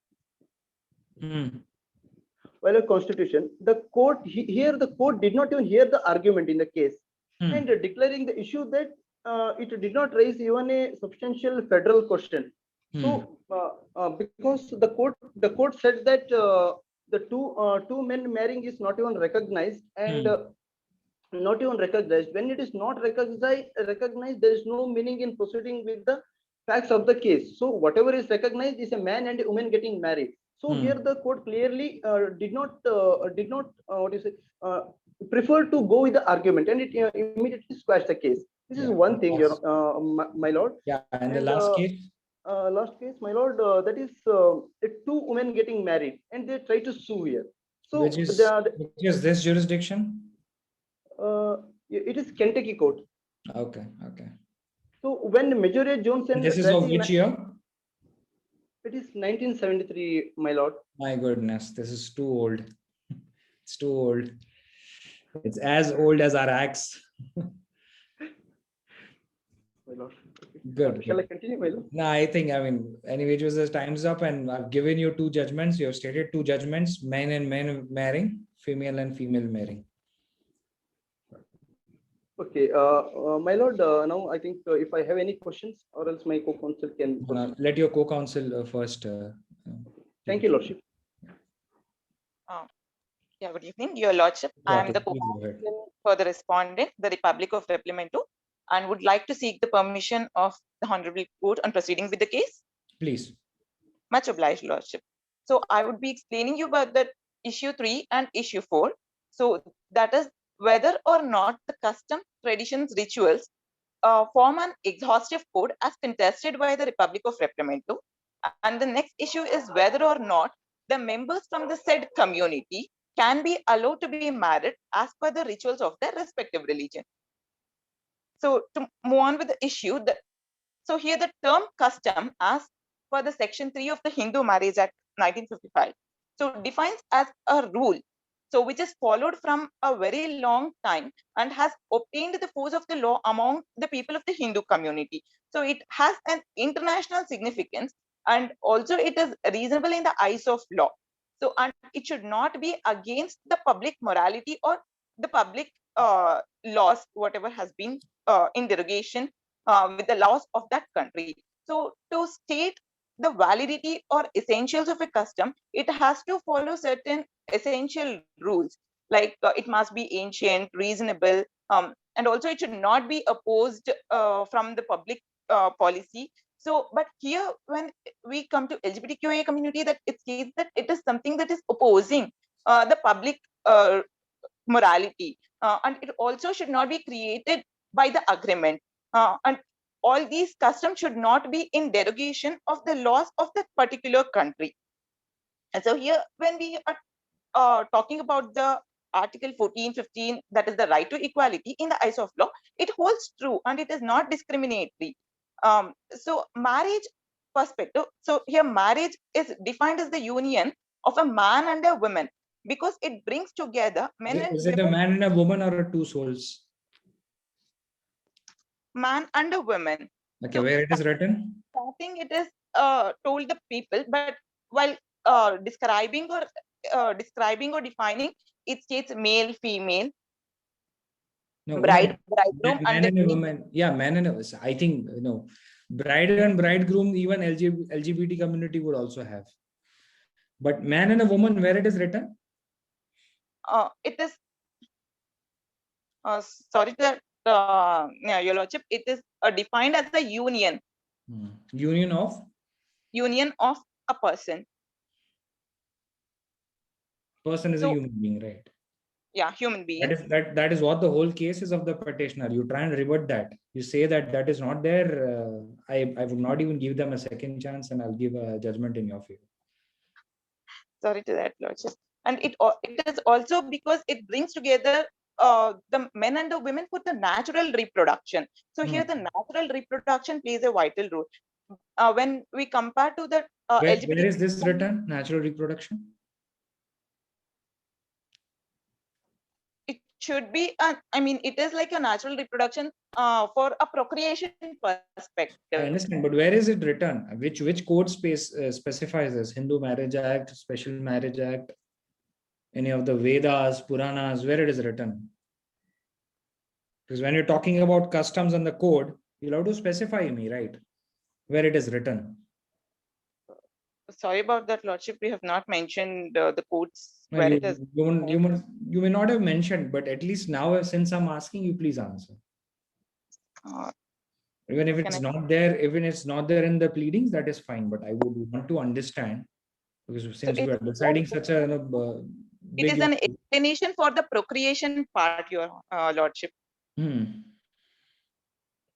Well, a Constitution. The court the court did not even hear the argument in the case, and declaring the issue that it did not raise even a substantial federal question. So, because the court said that the two men marrying is not even recognized and not even recognized. When it is not recognized, there is no meaning in proceeding with the facts of the case. So whatever is recognized is a man and a woman getting married. So here the court clearly did not prefer to go with the argument, and it immediately squashed the case. This is one thing, my lord. Yeah, and the last case. Last case, my lord, that is two women getting married, and they try to sue here. So which is this jurisdiction? It is Kentucky court. Okay. So when Major Jones and this is of which year? It is 1973, my lord. My goodness, this is too old. It's too old. It's as old as our axe. My lord. Okay. Good. Shall I continue, my lord? No, I mean, anyway, the time's up, and I've given you two judgments. You have stated two judgments: men and men marrying, female and female marrying. Okay, my lord. Now I think if I have any questions, or else my co-counsel can. Let your co-counsel first. Thank you, lordship. Yeah, good evening, Your Lordship. I am the co-counsel for the respondent, the Republic of Replimento, and would like to seek the permission of the Honorable Court on proceeding with the case. Please. Much obliged, Lordship. So I would be explaining you about the issue 3 and issue 4. So that is whether or not the custom, traditions, rituals form an exhaustive code as contested by the Republic of Replemento. And the next issue is whether or not the members from the said community can be allowed to be married as per the rituals of their respective religion. So to move on with the issue, so here the term custom as per the section 3 of the Hindu Marriage Act 1955, so defines as a rule, so which is followed from a very long time and has obtained the force of the law among the people of the Hindu community. So it has an international significance, and also it is reasonable in the eyes of law. So, and it should not be against the public morality or the public laws, whatever has been in derogation with the laws of that country. So to state the validity or essentials of a custom, it has to follow certain essential rules, like it must be ancient, reasonable, and also it should not be opposed from the public policy. So, but here when we come to LGBTQIA community, that it states that it is something that is opposing the public morality, and it also should not be created by the agreement, and all these customs should not be in derogation of the laws of that particular country. And so here when we are talking about the article 14, 15, that is the right to equality in the eyes of law, it holds true and it is not discriminatory. So marriage perspective, so here marriage is defined as the union of a man and a woman, because it brings together men and Is it a man and a woman or a two souls? man and a woman. Okay, So where it is written? starting it is told the people, but while describing or defining, it states male, female, No, bride, bridegroom, man and the and a woman. Yeah, man and a, I think, bride and bridegroom, even LGBT community would also have. But man and a woman, where it is written? it is sorry that yeah, your lordship, it is defined as a union Union of? Union of a person. Person is a So human being, right? yeah, human being. That is what the whole case is of the petitioner. You try and revert that. You say that that is not there. I would not even give them a second chance, and I'll give a judgment in your favor. Sorry to that, lordship. And it is also because it brings together the men and the women for the natural reproduction. So here the natural reproduction plays a vital role. When we compare to the Where is this written? Natural reproduction? It should be, I mean, it is like a natural reproduction for a procreation perspective. I understand, but where is it written? Which code space specifies this? Hindu Marriage Act, Special Marriage Act, any of the Vedas, Puranas, where it is written? Because when you're talking about customs and the code, you'll have to specify me, right? Where it is written. Sorry about that, lordship. We have not mentioned the codes No, where it is. you may not have mentioned, but at least now, since I'm asking you, please answer. Even if it's not there, even if it's not there in the pleadings, that is fine. But I would want to understand, because since we are deciding such a it is an explanation for the procreation part, your lordship.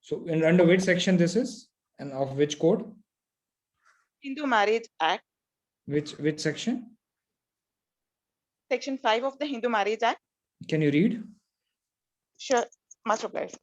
So, under which section this is, and of which code? Hindu Marriage Act. Which section? Section 5 of the Hindu Marriage Act. Can you read? Sure, much obliged.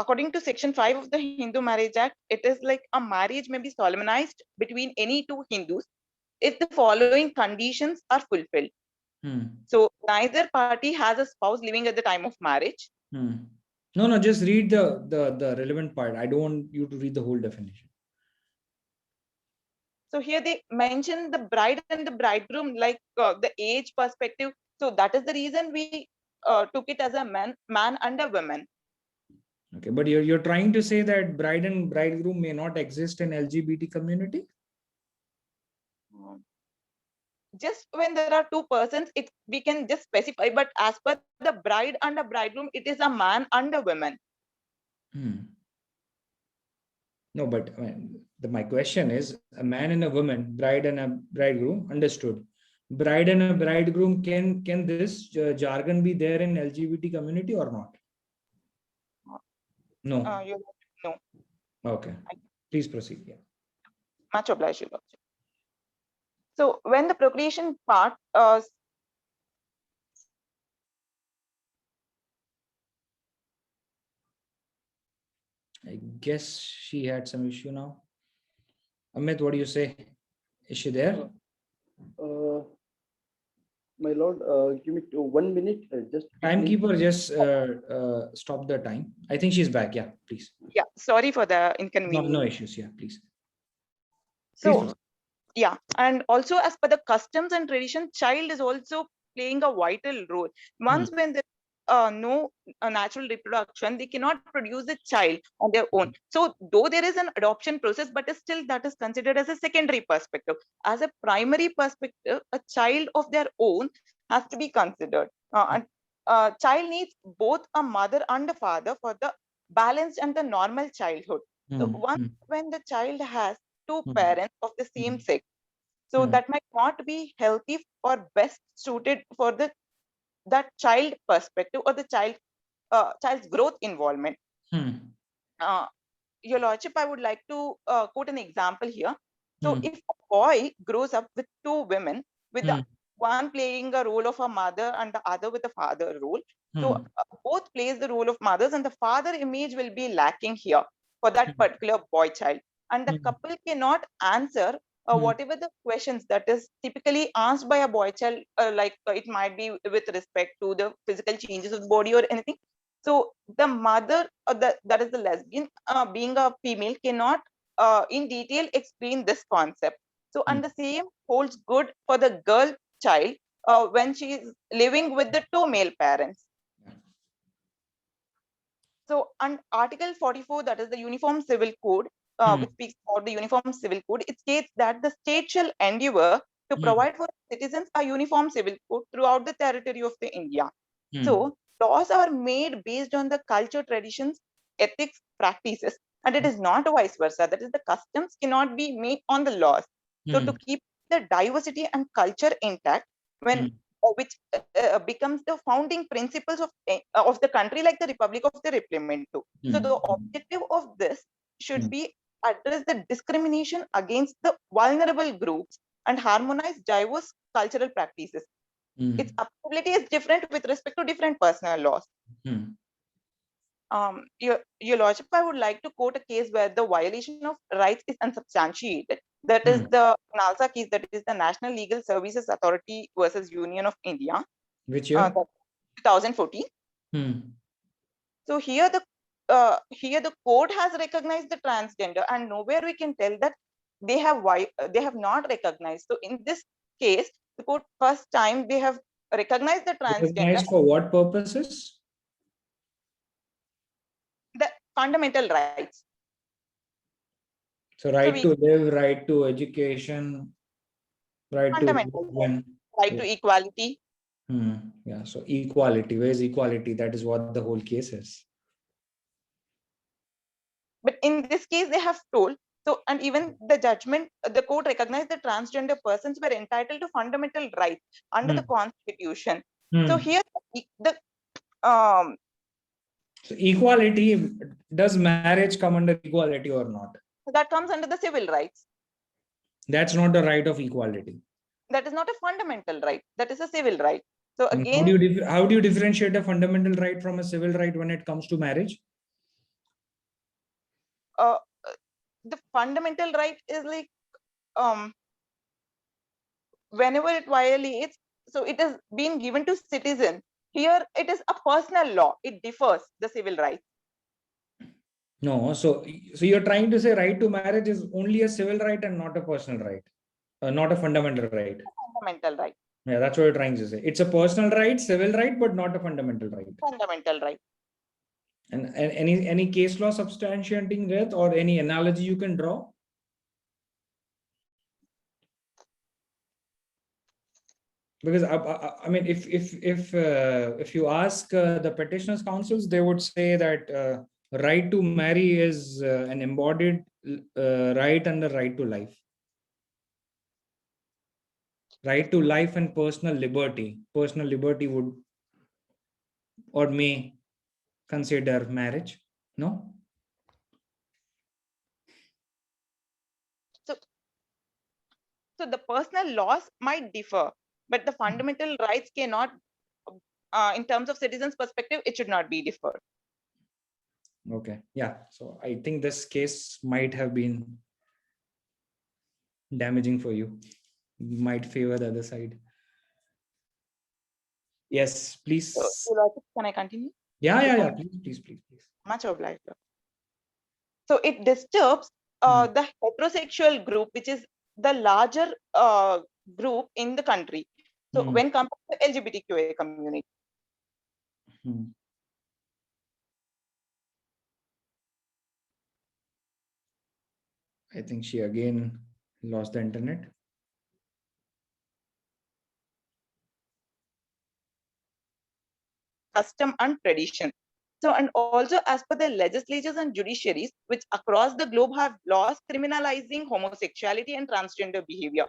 According to Section 5 of the Hindu Marriage Act, it is like a marriage may be solemnized between any two Hindus if the following conditions are fulfilled. So neither party has a spouse living at the time of marriage. No, just read the relevant part. I don't want you to read the whole definition. So here they mention the bride and the bridegroom, like the age perspective. So that is the reason we took it as a man and a woman. Okay, but you're trying to say that bride and bridegroom may not exist in LGBT community? Just when there are two persons, we can just specify, but as per the bride and a bridegroom, it is a man and a woman. No, but my question is, a man and a woman, bride and a bridegroom, understood. Bride and a bridegroom, can this jargon be there in LGBT community or not? No. No. Okay. Please proceed. Yeah. Much obliged, Your Lordship. So when the procreation part, I guess she had some issue now. Amit, what do you say? Is she there? My lord, give me 1 minute. Just Timekeeper, just stop the time. I think she's back. Yeah, please. yeah, sorry for the inconvenience. No issues. Yeah, please. So, yeah, and also as per the customs and tradition, child is also playing a vital role. Once when there no natural reproduction, they cannot produce a child on their own. So though there is an adoption process, but still that is considered as a secondary perspective. As a primary perspective, a child of their own has to be considered. And child needs both a mother and a father for the balanced and the normal childhood. So once when the child has two parents of the same sex, so that might not be healthy or best suited for that child perspective or the child's growth involvement. Your Lordship, I would like to quote an example here. So if a boy grows up with two women, with the one playing a role of a mother and the other with a father role, so both plays the role of mothers, and the father image will be lacking here for that particular boy child, and the couple cannot answer whatever the questions that is typically asked by a boy child, like it might be with respect to the physical changes of the body or anything. So the mother, that is the lesbian, being a female, cannot in detail explain this concept. So and the same holds good for the girl child when she is living with the two male parents. So, and Article 44, that is the Uniform Civil Code, which speaks about the Uniform Civil Code, it states that the state shall endeavor to provide for citizens a uniform civil code throughout the territory of the India. So, laws are made based on the culture, traditions, ethics, practices, and it is not vice versa. That is, the customs cannot be made on the laws. So, to keep the diversity and culture intact, when which becomes the founding principles of the country, like the Republic of the Replement too. So the objective of this should be address the discrimination against the vulnerable groups and harmonize diverse cultural practices. Its applicability is different with respect to different personal laws. Your Lordship, I would like to quote a case where the violation of rights is unsubstantiated. That is the NALSA case, that is the National Legal Services Authority versus Union of India. Which year? 2014. So here the court has recognized the transgender, and nowhere we can tell that they have not recognized. So in this case, the court first time they have recognized the transgender. Recognized for what purposes? The fundamental rights. So right to live, right to education, right to to equality. Yeah, so equality. Where's equality? That is what the whole case is. But in this case, they have told. So, and even the judgment, the court recognized that transgender persons were entitled to fundamental rights under the Constitution. So here, so equality, does marriage come under equality or not? That comes under the civil rights. That's not the right of equality. That is not a fundamental right. That is a civil right. So again, how do you differentiate a fundamental right from a civil right when it comes to marriage? The fundamental right is like whenever it violates, so it is being given to citizen. Here it is a personal law. It differs the civil right. No, so you're trying to say right to marriage is only a civil right and not a personal right, not a fundamental right. Fundamental right. Yeah, that's what you're trying to say. It's a personal right, civil right, but not a fundamental right. Fundamental right. And any case law substantiating that, or any analogy you can draw? Because I mean, if you ask the petitioners' councils, they would say that right to marry is an embodied right under right to life. Right to life and personal liberty. Personal liberty would or may consider marriage. No. So the personal laws might differ, but the fundamental rights cannot, in terms of citizens' perspective, it should not be differed. Okay. Yeah. So I think this case might have been damaging for you. Might favor the other side. Yes, please. So, Your Lordship, can I continue? Yeah. Please. Much obliged. So it disturbs the heterosexual group, which is the larger group in the country. So when compared to LGBTQA community. I think she again lost the internet. Custom and tradition. So, and also as per the legislatures and judiciaries, which across the globe have laws criminalizing homosexuality and transgender behavior,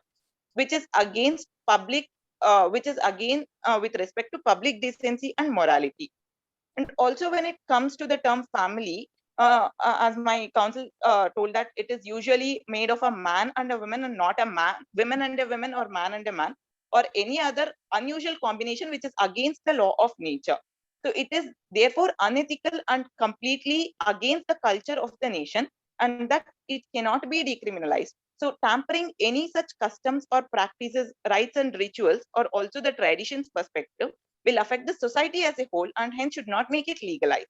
which is against public, which is again with respect to public decency and morality. And also when it comes to the term family, as my counsel told that it is usually made of a man and a woman and not a man, women and a woman or man and a man, or any other unusual combination which is against the law of nature. So it is therefore unethical and completely against the culture of the nation, and that it cannot be decriminalized. So tampering any such customs or practices, rites and rituals, or also the traditions perspective will affect the society as a whole and hence should not make it legalized.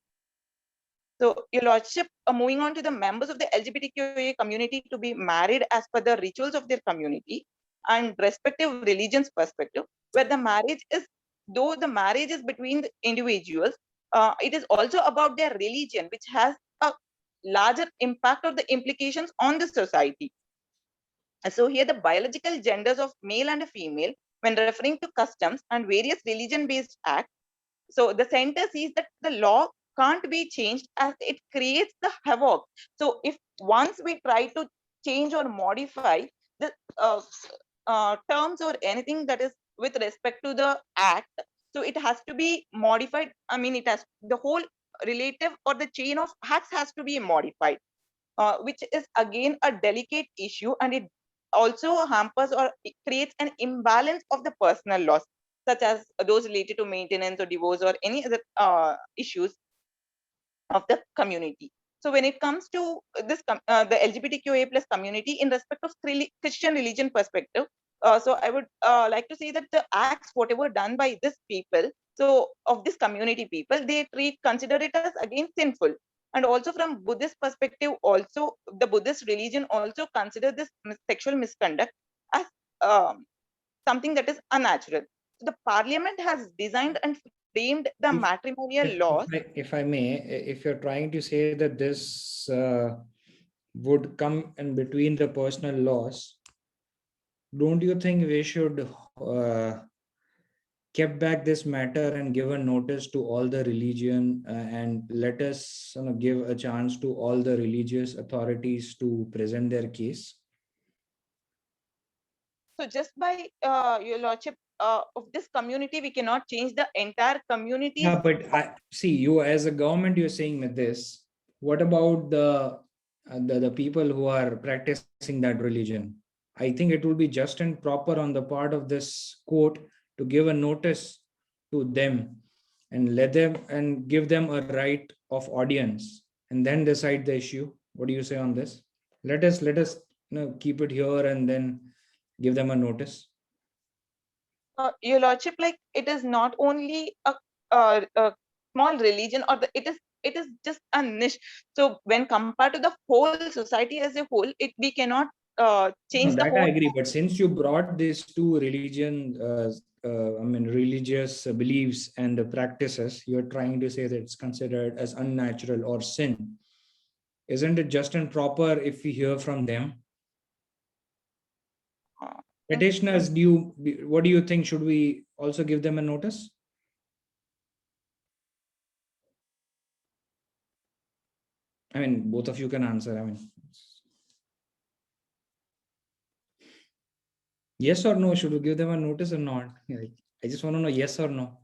So, Your Lordship, moving on to the members of the LGBTQA community to be married as per the rituals of their community and respective religions perspective, where the marriage is, though the marriage is between the individuals, it is also about their religion, which has a larger impact of the implications on the society. So here the biological genders of male and female, when referring to customs and various religion-based acts, so the center sees that the law can't be changed as it creates the havoc. So if once we try to change or modify the terms or anything that is with respect to the act, so it has to be modified. I mean, it has the whole relative or the chain of acts has to be modified, which is again a delicate issue, and it also hampers or it creates an imbalance of the personal laws, such as those related to maintenance or divorce or any other issues of the community. So when it comes to this, the LGBTQA plus community in respect of Christian religion perspective, so I would like to say that the acts, whatever done by this people, so of this community people, they consider it as again sinful. And also from Buddhist perspective, also the Buddhist religion also consider this sexual misconduct as something that is unnatural. The parliament has designed and framed the matrimonial laws. If I may, if you're trying to say that this would come in between the personal laws, don't you think we should keep back this matter and give a notice to all the religion and let us give a chance to all the religious authorities to present their case? So just by Your Lordship, of this community, we cannot change the entire community. Yeah, but I see you as a government, you're saying with this. What about the people who are practicing that religion? I think it will be just and proper on the part of this court to give a notice to them and let them and give them a right of audience and then decide the issue. What do you say on this? Let us keep it here and then give them a notice. Your Lordship, like it is not only a small religion, or it is just a niche. So when compared to the whole society as a whole, we cannot change the that whole. I agree. But since you brought these two religious beliefs and practices, you're trying to say that it's considered as unnatural or sin. Isn't it just and proper if we hear from them? Petitioners, what do you think? Should we also give them a notice? I mean, both of you can answer. I mean, yes or no? Should we give them a notice or not? I just want to know yes or no.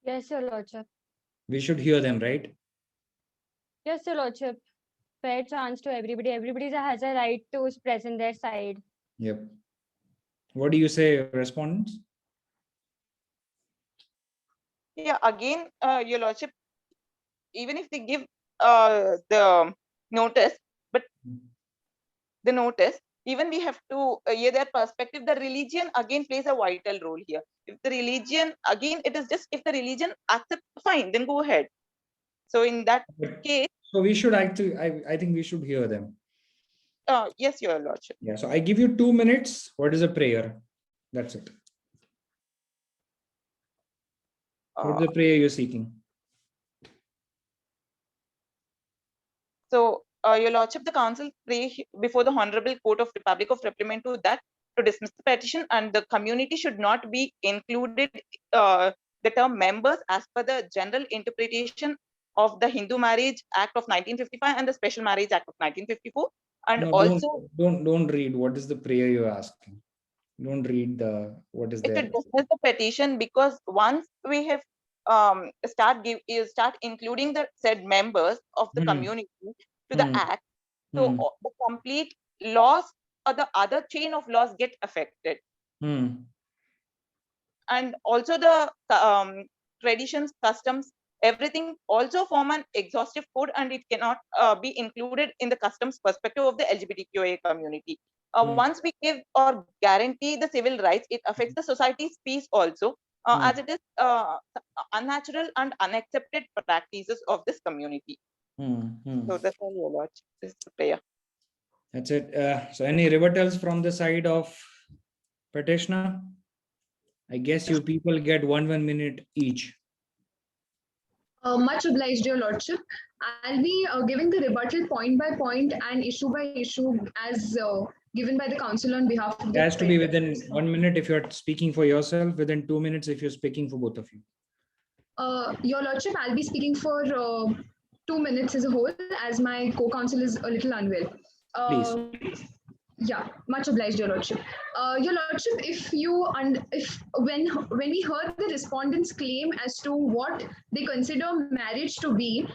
Yes, Your Lordship. We should hear them, right? Yes, Your Lordship. Fair chance to everybody. Everybody has a right to present their side. Yep. What do you say, respondents? Yeah, again, Your Lordship, even if they give the notice, but the notice, even we have to hear their perspective. The religion again plays a vital role here. If the religion, again, it is just if the religion accepts, fine, then go ahead. So in that case. So we should actually, I think we should hear them. Yes, Your Lordship. Yeah, so I give you 2 minutes. What is a prayer? That's it. What is the prayer you're seeking? So, Your Lordship, the Council pray before the Honorable Court of Republic of Reprimando that to dismiss the petition and the community should not be included the term members as per the general interpretation of the Hindu Marriage Act of 1955 and the Special Marriage Act of 1954. And No, also don't read. What is the prayer you're asking? Don't read the what is there. To dismiss the petition, because once we have start including the said members of the community to the act, so the complete laws or the other chain of laws get affected. And also the traditions, customs, everything also form an exhaustive code, and it cannot be included in the customs perspective of the LGBTQIA community. Once we give or guarantee the civil rights, it affects the society's peace also, as it is unnatural and unaccepted practices of this community. So that's all, Your Lordship. This is the prayer. That's it. So any rebuttals from the side of petitioner? I guess you people get 1 minute each. Much obliged, Your Lordship. I'll be giving the rebuttal point by point and issue by issue as given by the council on behalf of the. It has to be within 1 minute if you're speaking for yourself, within 2 minutes if you're speaking for both of you. Your Lordship, I'll be speaking for 2 minutes as a whole, as my co-counsel is a little unwell. Please. Yeah, much obliged, Your Lordship. Your Lordship, when we heard the respondents' claim as to what they consider marriage to be,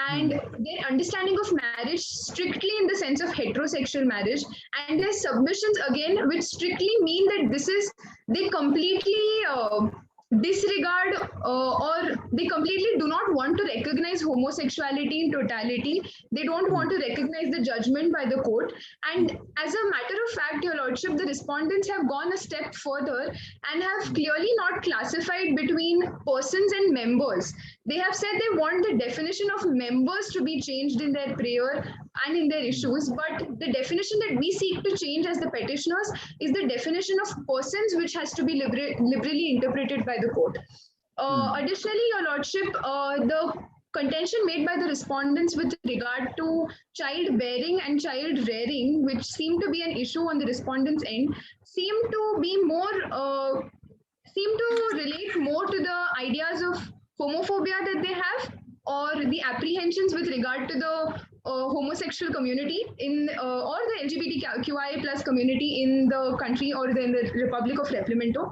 and their understanding of marriage strictly in the sense of heterosexual marriage, and their submissions again, which strictly mean that they completely disregard or they completely do not want to recognize homosexuality in totality. They don't want to recognize the judgment by the court. And as a matter of fact, Your Lordship, the respondents have gone a step further and have clearly not classified between persons and members. They have said they want the definition of members to be changed in their prayer and in their issues, but the definition that we seek to change as the petitioners is the definition of persons, which has to be liberally interpreted by the court. Additionally, Your Lordship, the contention made by the respondents with regard to childbearing and child rearing, which seem to be an issue on the respondents' end, seem to relate more to the ideas of homophobia that they have, or the apprehensions with regard to the homosexual community or the LGBTQIA plus community in the country or in the Republic of Replimento.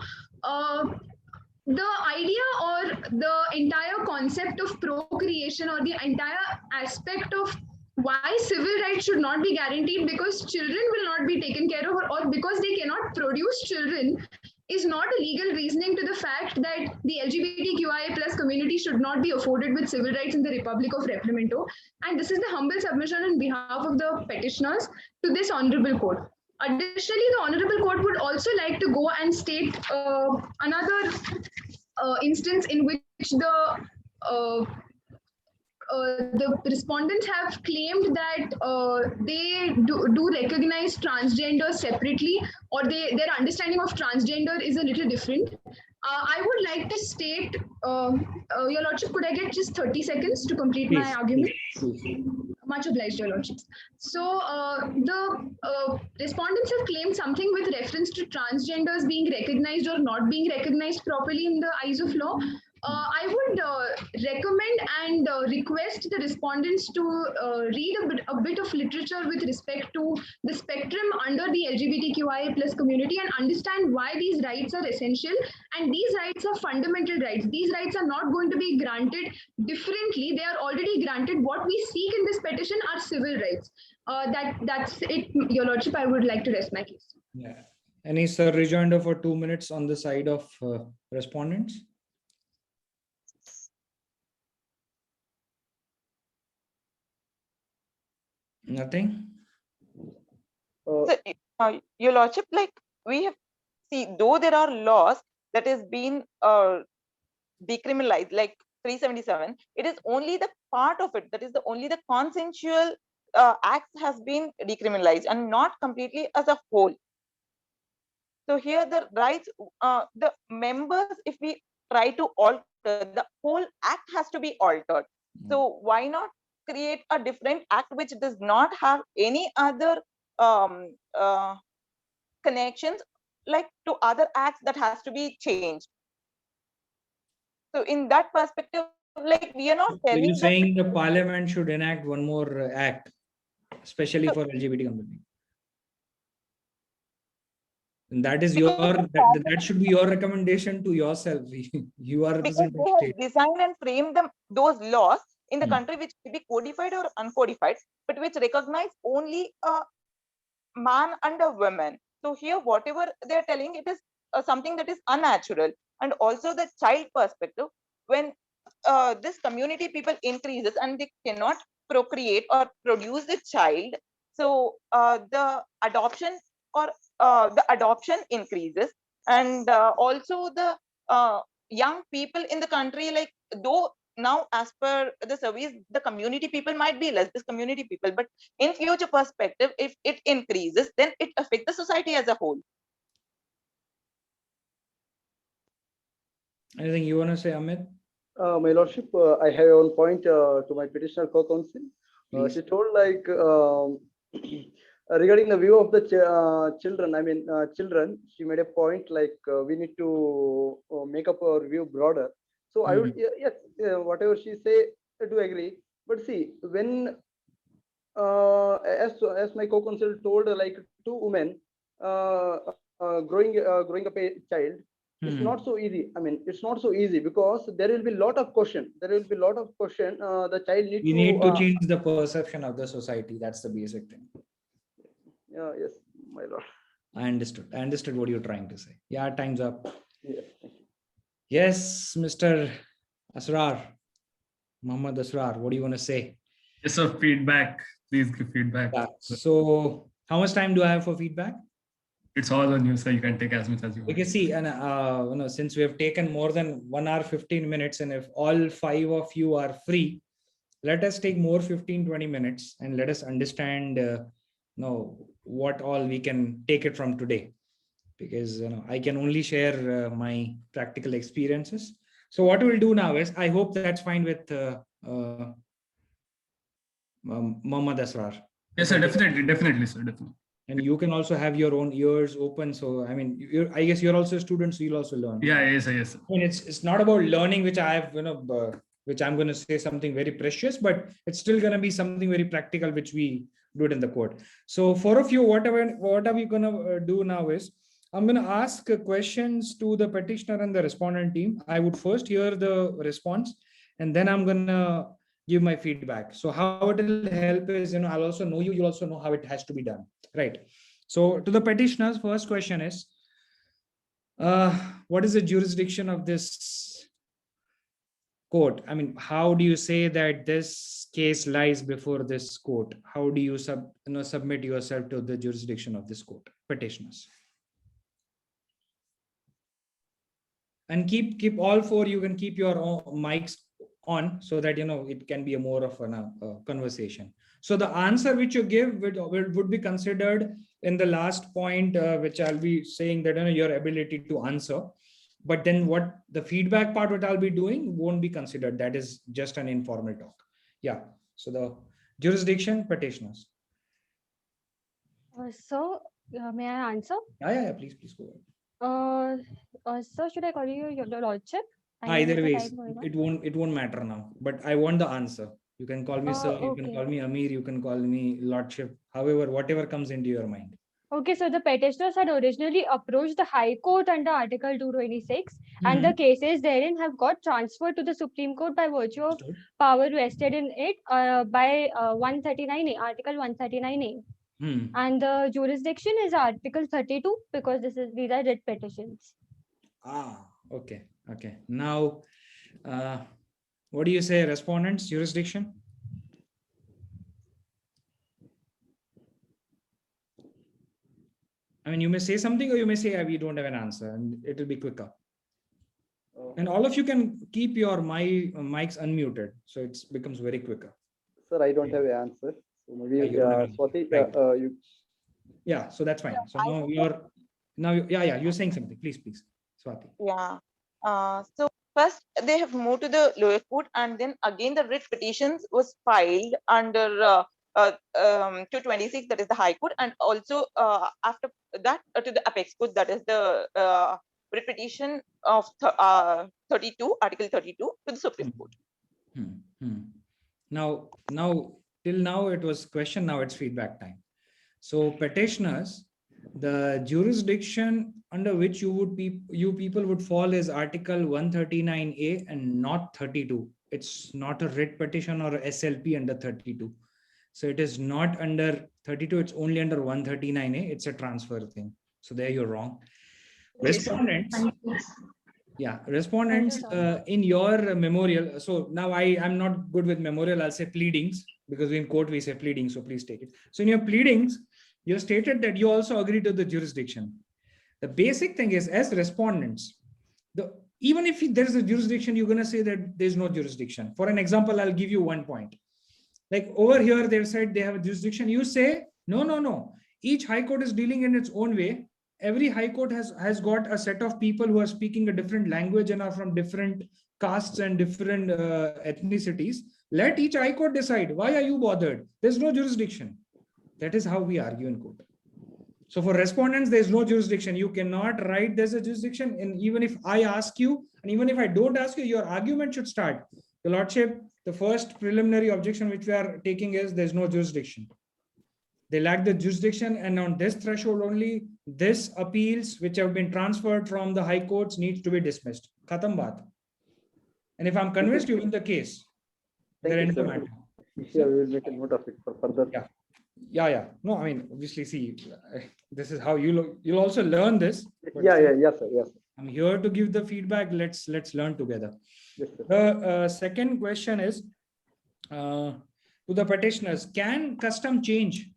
The idea or the entire concept of procreation or the entire aspect of why civil rights should not be guaranteed because children will not be taken care of or because they cannot produce children is not a legal reasoning to the fact that the LGBTQIA plus community should not be afforded with civil rights in the Republic of Replimento. And this is the humble submission on behalf of the petitioners to this Honorable Court. Additionally, the Honorable Court would also like to go and state another instance in which the the respondents have claimed that they do recognize transgender separately, or their understanding of transgender is a little different. I would like to state, Your Lordship, could I get just 30 seconds to complete my Please, argument? please. Much obliged, Your Lordships. So, the respondents have claimed something with reference to transgenders being recognized or not being recognized properly in the eyes of law. I would recommend and request the respondents to read a bit of literature with respect to the spectrum under the LGBTQIA plus community and understand why these rights are essential. And these rights are fundamental rights. These rights are not going to be granted differently. They are already granted. What we seek in this petition are civil rights. That's it, Your Lordship. I would like to rest my case. Yeah. Any sir rejoinder for 2 minutes on the side of respondents? Nothing. So, Your Lordship, like we have though there are laws that has been decriminalized, like 377, it is only the part of it, that is only the consensual acts has been decriminalized and not completely as a whole. So here the rights, the members, if we try to alter, the whole act has to be altered. So why not create a different act which does not have any other connections like to other acts that has to be changed? So in that perspective, like we are not So telling you're that saying the parliament should enact one more act, especially for LGBT community. And that is your that should be your recommendation to yourself. You are because representing they have state. designed and framed those laws in the country which may be codified or uncodified, but which recognize only a man and a woman. So here, whatever they're telling, it is something that is unnatural. And also the child perspective, when this community people increases and they cannot procreate or produce the child, so the adoption increases, and also the young people in the country, like though now as per the surveys the community people might be less, this community people, but in future perspective, if it increases, then it affects the society as a whole. Anything you want to say, Amit? My Lordship, I have one point to my petitioner co-counsel. She told like regarding the view of the children, she made a point like we need to make up our view broader. So I would, yes, whatever she say, I do agree. But see, when as my co-counsel told, like two women growing up a child, it's not so easy. I mean, it's not so easy because there will be a lot of question. There will be a lot of question. The child need We need to change the perception of the society. That's the basic thing. Yeah, yes, my lord. I understood. I understood what you're trying to say. Yeah, time's up. Yeah, thank you. Yes, Mr. Asrar, Muhammad Asrar, what do you want to say? Yes, sir. Feedback. Please give feedback. Yeah. So, how much time do I have for feedback? It's all on you, sir. You can take as much as you want. Okay, see, and since we have taken more than 1 hour 15 minutes, and if all 5 of you are free, let us take more 15-20 minutes and let us understand what all we can take it from today, because I can only share my practical experiences. So what we'll do now is, I hope that's fine with Muhammad Asrar. Yes, sir. Definitely, sir. Definitely. And you can also have your own ears open. So, I mean, I guess you're also a student, so you'll also learn. Yeah, yes, sir. Yes, sir. I mean, it's not about learning, which I have, which I'm going to say something very precious, but it's still going to be something very practical, which we do it in the court. So, for a few, what are we going to do now is, I'm going to ask questions to the petitioner and the respondent team. I would first hear the response, and then I'm going to give my feedback. So how it will help is, I'll also know you also know how it has to be done, right? So to the petitioners, first question is, what is the jurisdiction of this court? I mean, how do you say that this case lies before this court? How do you submit yourself to the jurisdiction of this court? Petitioners. And keep all 4, you can keep your mics on, so that it can be a more of a conversation. So the answer which you give would be considered in the last point, which I'll be saying that your ability to answer. But then what the feedback part, what I'll be doing, won't be considered. That is just an informal talk. Yeah. So the jurisdiction, petitioners. So, may I answer? Yeah. Please go ahead. So should I call you your lordship? Either ways, it won't matter now. But I want the answer. You can call me sir. You can call me Aamir. You can call me lordship. However, whatever comes into your mind. Okay, so the petitioners had originally approached the High Court under Article 226, and the cases therein have got transferred to the Supreme Court by virtue of power vested in it by 139A, Article 139A. And the jurisdiction is Article 32 because these are writ petitions. Okay. Now, what do you say, respondents, jurisdiction? I mean, you may say something or you may say we don't have an answer, and it will be quicker. And all of you can keep your mics unmuted, so it becomes very quicker. Sir, I don't have an answer. So maybe Swathi, right. you. Yeah, so that's fine. So you're saying something. Please, Swathi. Yeah. So first they have moved to the lower court, and then again the writ petitions was filed under 226, that is the High Court, and also after that to the apex court, that is the writ petition of 32, Article 32 to the Supreme Court. Now, till now it was question, now it's feedback time. So petitioners, the jurisdiction under which you people would fall is Article 139A and not 32. It's not a writ petition or SLP under 32. So it is not under 32, it's only under 139A. It's a transfer thing. So there you're wrong. Respondents, in your memorial. So now I'm not good with memorial. I'll say pleadings, because in court we say pleadings. So please take it. So in your pleadings, you stated that you also agree to the jurisdiction. The basic thing is, as respondents, even if there's a jurisdiction, you're going to say that there's no jurisdiction. For an example, I'll give you one point. Like over here, they've said they have a jurisdiction. You say, no. Each high court is dealing in its own way. Every high court has got a set of people who are speaking a different language and are from different castes and different ethnicities. Let each high court decide. Why are you bothered? There's no jurisdiction. That is how we argue in court. So for respondents, there's no jurisdiction. You cannot write there's a jurisdiction. And even if I ask you, and even if I don't ask you, your argument should start. Your Lordship, the first preliminary objection which we are taking is there's no jurisdiction. They lack the jurisdiction, and on this threshold only, this appeals which have been transferred from the high courts needs to be dismissed. Khatam baat. And if I'm convinced you win the case, then end the matter. Yeah, we will make a note of it for further. Yeah. No, I mean, obviously, see, this is how you'll also learn this. Yes, sir. I'm here to give the feedback. Let's learn together. Yes, sir. The second question is to the petitioners: can custom change?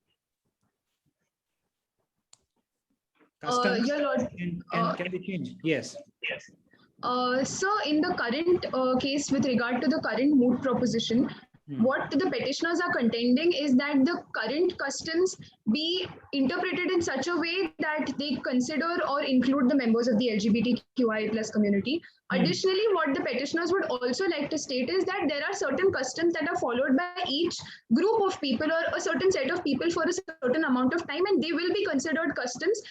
Your Lord, can they change? Yes. so in the current case, with regard to the current moot proposition, what the petitioners are contending is that the current customs be interpreted in such a way that they consider or include the members of the LGBTQI plus community. Additionally, what the petitioners would also like to state is that there are certain customs that are followed by each group of people or a certain set of people for a certain amount of time, and they will be considered customs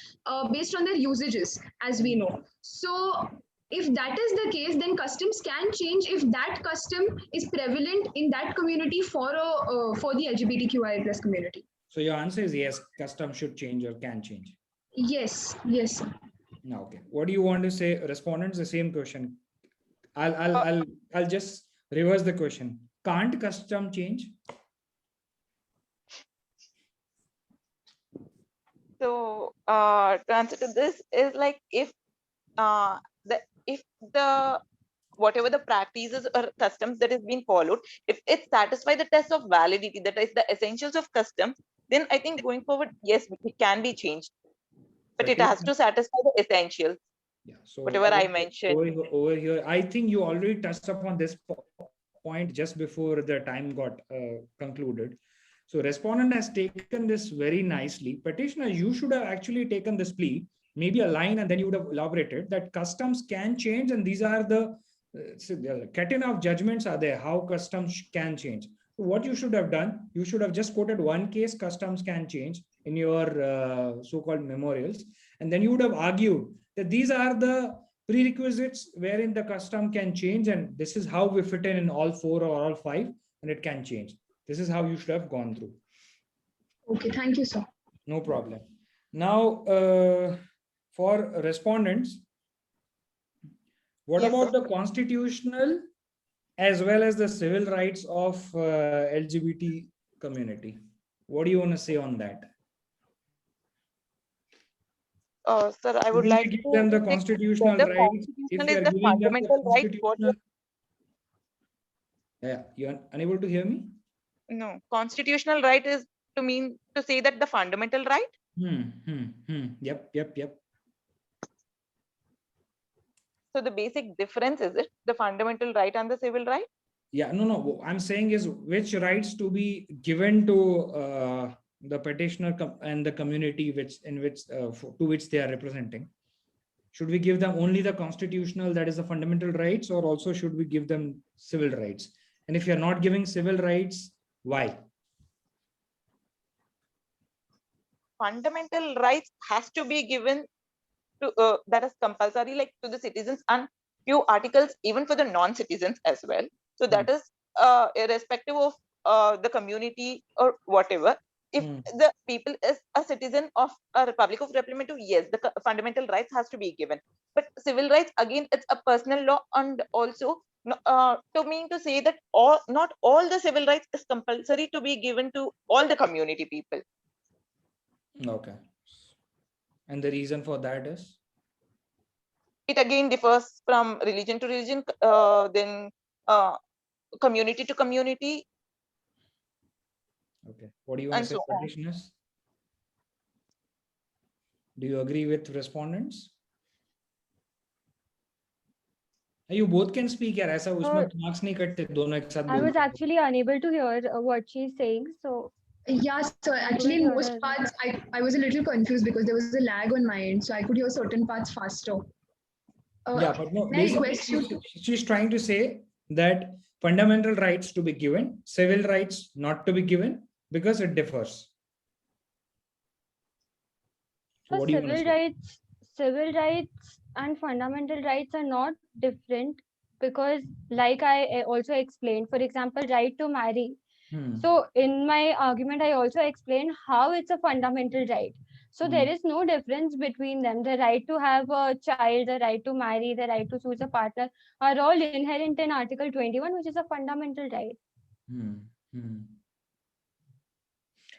based on their usages, as we know. So if that is the case, then customs can change if that custom is prevalent in that community for the LGBTQI plus community. So your answer is yes, custom should change or can change. Yes. Now, okay. What do you want to say, respondents? The same question. I'll just reverse the question. Can't custom change? So to answer to this is like if whatever the practices or customs that is being followed, if it satisfies the test of validity, that is the essentials of customs, then I think going forward, yes, it can be changed, but it has to satisfy the essentials. Yeah. So whatever I mentioned over here, I think you already touched upon this point just before the time got concluded. So respondent has taken this very nicely. Petitioner, you should have actually taken this plea, maybe a line, and then you would have elaborated that customs can change, and these are the category of judgments are there, how customs can change. So what you should have done, you should have just quoted one case, customs can change, in your so-called memorials, and then you would have argued that these are the prerequisites wherein the custom can change, and this is how we fit in all 4 or all 5, and it can change. This is how you should have gone through. Okay, thank you, sir. No problem. Now, for respondents, what Yes, about sir. the constitutional as well as the civil rights of LGBT community? What do you want to say on that? Sir, I would Shouldn't like we give to them the check constitutional whether rights? If constitutional we is are the giving them the fundamental right. What constitutional... Yeah, you are unable to hear me? no, constitutional right is to mean to say that the fundamental right. Yep. So the basic difference is it the fundamental right and the civil right? Yeah, no. What I'm saying is which rights to be given to the petitioner and the community to which they are representing. Should we give them only the constitutional, that is the fundamental rights, or also should we give them civil rights? And if you're not giving civil rights, why? Fundamental rights has to be given to that is compulsory, like to the citizens, and few articles even for the non-citizens as well. So that is irrespective of the community or whatever. If the people is a citizen of a republic of representative, yes, the fundamental rights has to be given. But civil rights, again, it's a personal law, and also to mean to say that not all the civil rights is compulsory to be given to all the community people. Okay. And the reason for that is? It again differs from religion to religion, then community to community. Okay. What do you want to say, so petitioners? Do you agree with respondents? You both can speak. यार ऐसा उसमें marks नहीं कटते दोनों एक साथ I was actually unable to hear what she's saying, so Yes, so actually in most parts I was a little confused because there was a lag on my end, so I could hear certain parts faster. Yeah, but no, my request you she's trying to say that fundamental rights to be given, civil rights not to be given, because it differs. So what do you want to say? Civil rights and fundamental rights are not different, because like I also explained, for example, right to marry. So in my argument, I also explained how it's a fundamental right. So there is no difference between them. The right to have a child, the right to marry, the right to choose a partner are all inherent in Article 21, which is a fundamental right.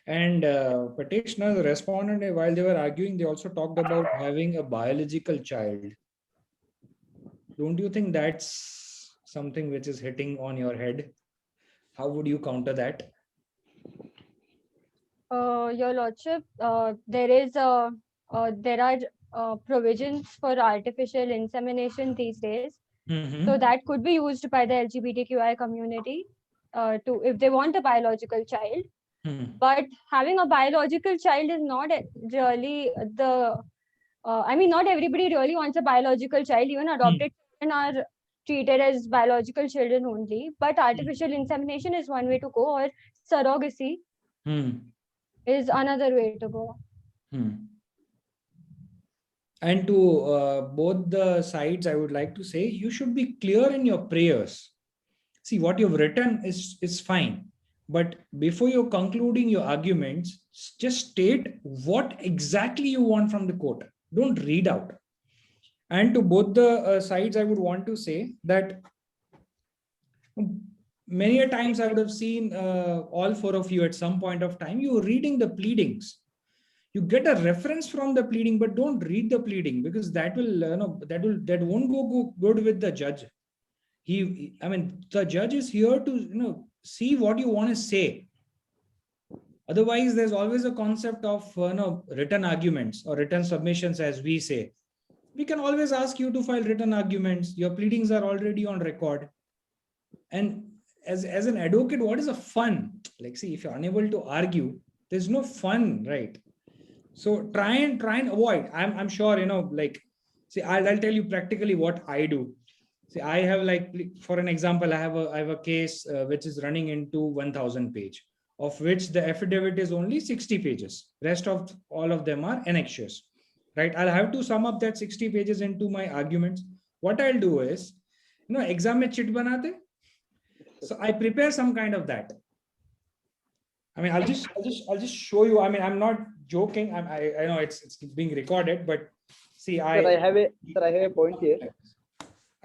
And petitioner, the respondent, while they were arguing, they also talked about having a biological child. Don't you think that's something which is hitting on your head? How would you counter that? Your Lordship, there are provisions for artificial insemination these days. So that could be used by the LGBTQI community if they want a biological child. But having a biological child is not really not everybody really wants a biological child. Even adopted children are treated as biological children only. But artificial insemination is one way to go, or surrogacy is another way to go. And to both the sides, I would like to say, you should be clear in your prayers. See, what you've written is fine. But before you're concluding your arguments, just state what exactly you want from the court. Don't read out. And to both the sides, I would want to say that many a times I would have seen all 4 of you at some point of time, you were reading the pleadings. You get a reference from the pleading, but don't read the pleading, because that won't go good with the judge. The judge is here to see what you want to say. Otherwise, there's always a concept of written arguments or written submissions, as we say. We can always ask you to file written arguments. Your pleadings are already on record. And as an advocate, what is a fun? Like, see, if you're unable to argue, there's no fun, right? So try and avoid. I'm sure, like, see, I'll tell you practically what I do. See, I have, like, for an example, I have a case which is running into 1000 page, of which the affidavit is only 60 pages. Rest of all of them are annexures, right? I'll have to sum up that 60 pages into my arguments. What I'll do is, exam mein chit banate. So I prepare some kind of that. I mean, I'll just show you. I mean, I'm not joking. I know it's being recorded, but see, Sir, I have a point here.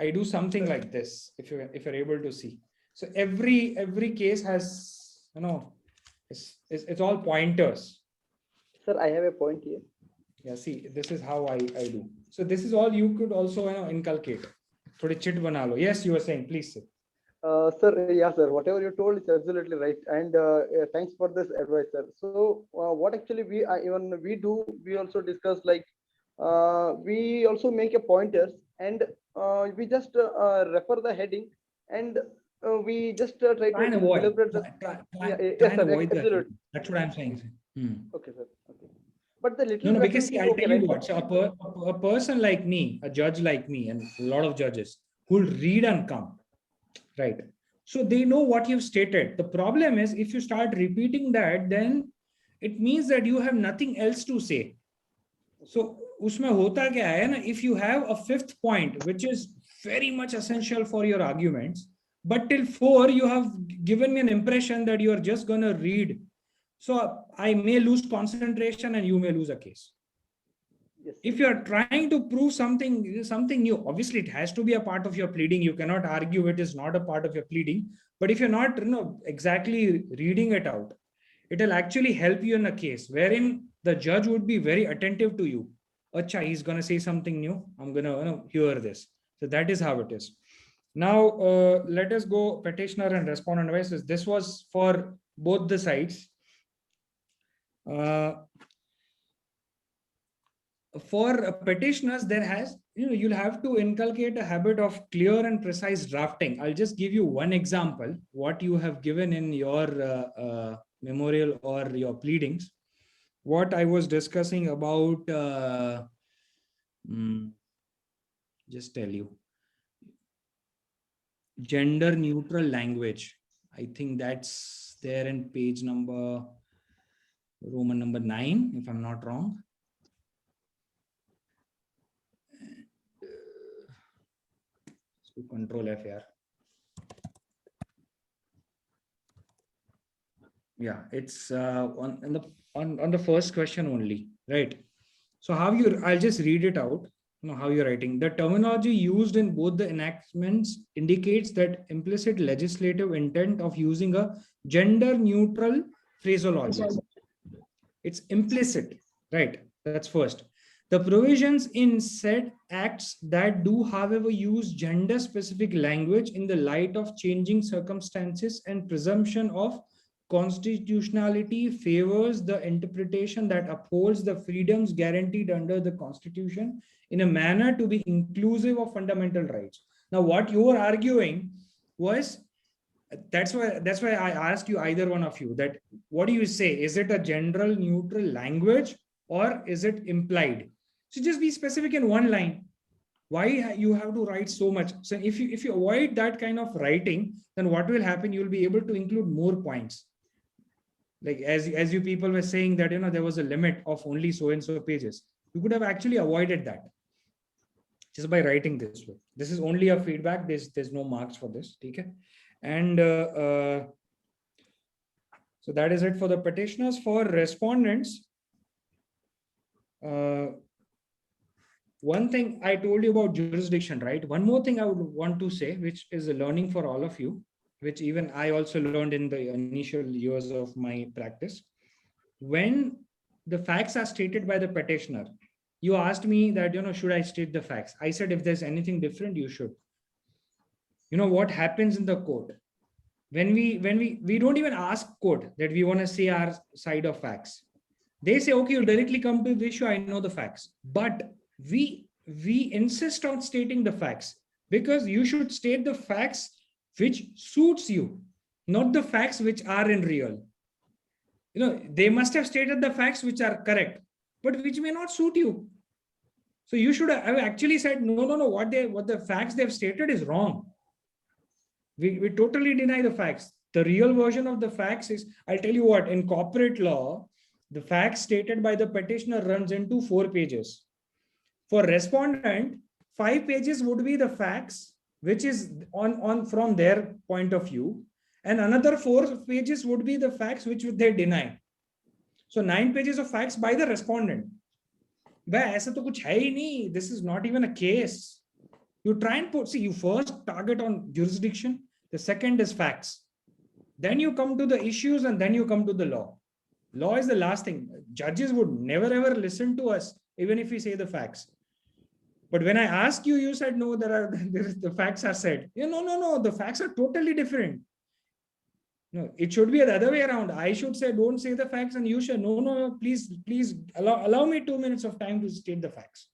I do something like this. If you're able to see, so every case has, it's all pointers. Sir, I have a point here. Yeah, see, this is how I do. So this is all you could also, inculcate. Thodi chit bana lo. Yes, you were saying, please sir. Sir, yeah, sir, whatever you told is absolutely right. And thanks for this advice, sir. So what actually we also discuss, like, we also make a pointers, and we just refer the heading, and we just try and to avoid. elaborate the. Yes, sir, Absolutely. That's what I'm saying. Okay, sir. Okay. But the little No, because see, I'll okay, tell you right? what. So a person like me, a judge like me, and a lot of judges who'll read and come, right? So they know what you've stated. The problem is, if you start repeating that, then it means that you have nothing else to say. So usme hota kya hai na, if you have a fifth point, which is very much essential for your arguments, but till 4 you have given me an impression that you are just going to read. So I may lose concentration and you may lose a case. Yes. If you are trying to prove something new, obviously it has to be a part of your pleading. You cannot argue it is not a part of your pleading. But if you're not, exactly reading it out, it will actually help you in a case wherein the judge would be very attentive to you. Acha, he's going to say something new. I'm going to hear this. So that is how it is. Now, let us go petitioner and respondent advices. This was for both the sides. For petitioners, there has, you'll have to inculcate a habit of clear and precise drafting. I'll just give you one example, what you have given in your memorial or your pleadings. What I was discussing about, just tell you, gender neutral language. I think that's there in page number, Roman number 9, if I'm not wrong. Control F here. Yeah, it's on the first question only, right? So I'll just read it out. How you're writing. The terminology used in both the enactments indicates that implicit legislative intent of using a gender neutral phraseology. It's implicit, right? That's first. The provisions in said acts that do, however, use gender-specific language in the light of changing circumstances and presumption of constitutionality favors the interpretation that upholds the freedoms guaranteed under the Constitution in a manner to be inclusive of fundamental rights. Now, what you were arguing was, that's why I asked you, either one of you, that what do you say? Is it a general neutral language or is it implied? So just be specific in one line. Why you have to write so much? So if you avoid that kind of writing, then what will happen? You will be able to include more points. Like as you people were saying that there was a limit of only so and so pages. You could have actually avoided that just by writing this way. This is only a feedback. There's no marks for this. Okay? And so that is it for the petitioners. For respondents, one thing I told you about jurisdiction, right? One more thing I would want to say, which is a learning for all of you, which even I also learned in the initial years of my practice. When the facts are stated by the petitioner, you asked me that, should I state the facts? I said, if there's anything different, you should. What happens in the court? When we don't even ask court that we want to say our side of facts. They say, okay, you directly come to the issue, I know the facts. But we insist on stating the facts because you should state the facts which suits you. not the facts which are in real. They must have stated the facts which are correct, but which may not suit you. So you should have actually said, no, what the facts they've stated is wrong. We totally deny the facts. The real version of the facts is, I'll tell you what, in corporate law, the facts stated by the petitioner runs into 4 pages. For respondent, 5 pages would be the facts, which is on from their point of view. And another 4 pages would be the facts which they deny. So 9 pages of facts by the respondent. This is not even a case. You try and you first target on jurisdiction. The second is facts. Then you come to the issues and then you come to the law. Law is the last thing. Judges would never ever listen to us, even if we say the facts. But when I ask you, you said, no, the facts are said. No, the facts are totally different. No, it should be the other way around. I should say, don't say the facts, and you should, no, please allow me 2 minutes of time to state the facts.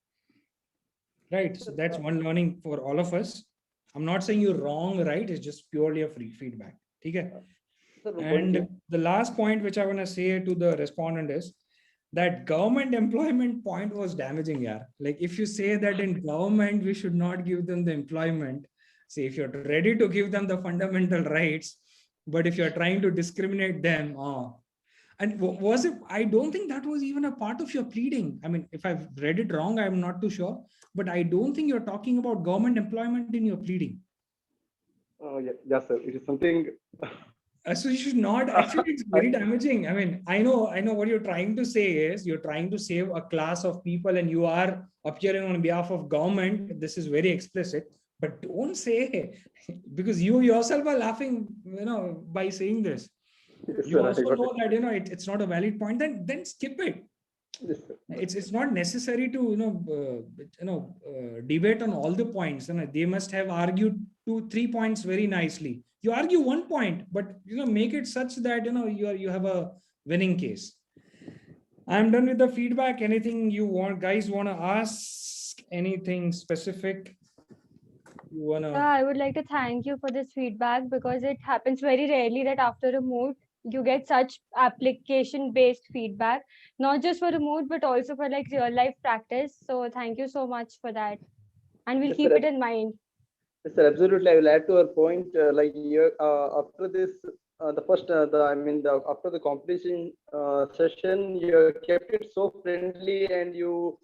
Right. So that's one learning for all of us. I'm not saying you're wrong, right? It's just purely a free feedback. Okay. And the last point which I want to say to the respondent is that government employment point was damaging. Yeah. Like if you say that in government, we should not give them the employment. See, if you're ready to give them the fundamental rights, but if you're trying to discriminate them, and was it, I don't think that was even a part of your pleading. I mean, if I've read it wrong, I'm not too sure, but I don't think you're talking about government employment in your pleading. Oh, yes, sir. It is something. So you should not, actually, it's very damaging. I mean, I know what you're trying to say is you're trying to save a class of people and you are appearing on behalf of government. This is very explicit, but don't say, because you yourself are laughing, by saying this. Yes, You sir, also know that, it's not a valid point, then skip it. Yes, sir. It's not necessary to, debate on all the points. And they must have argued 2-3 points very nicely. You argue 1 point, but make it such that you have a winning case. I'm done with the feedback. Anything you guys want to ask? Anything specific? I would like to thank you for this feedback, because it happens very rarely that after a moot you get such application-based feedback, not just for a moot but also for like real life practice. So thank you so much for that, and we'll Yes, keep sir. it in mind. Yes, sir, absolutely. I will add to our point. After this, after the competition session, you kept it so friendly and you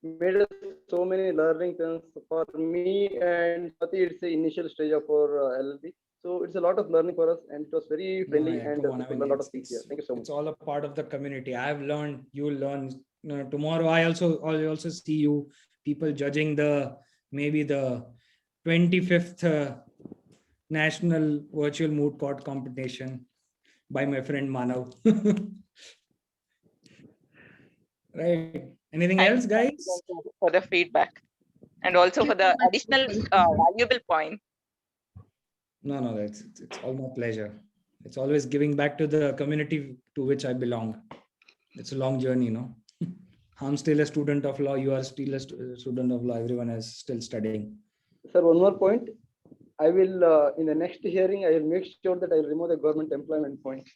made us so many learning things for me and Swathi. It's the initial stage of our LLB. So it's a lot of learning for us, and it was very friendly and a lot of things here. Thank you so much. It's all a part of the community. I've learned, you will learn. Tomorrow I also see you people judging maybe the 25th National Virtual Moot Court competition by my friend Manav. Right. Anything else, guys? For the feedback and also for the additional valuable point. No, it's all my pleasure. It's always giving back to the community to which I belong. It's a long journey, I'm still a student of law. You are still a student of law. Everyone is still studying. Sir, one more point. I will, in the next hearing, I will make sure that I remove the government employment point.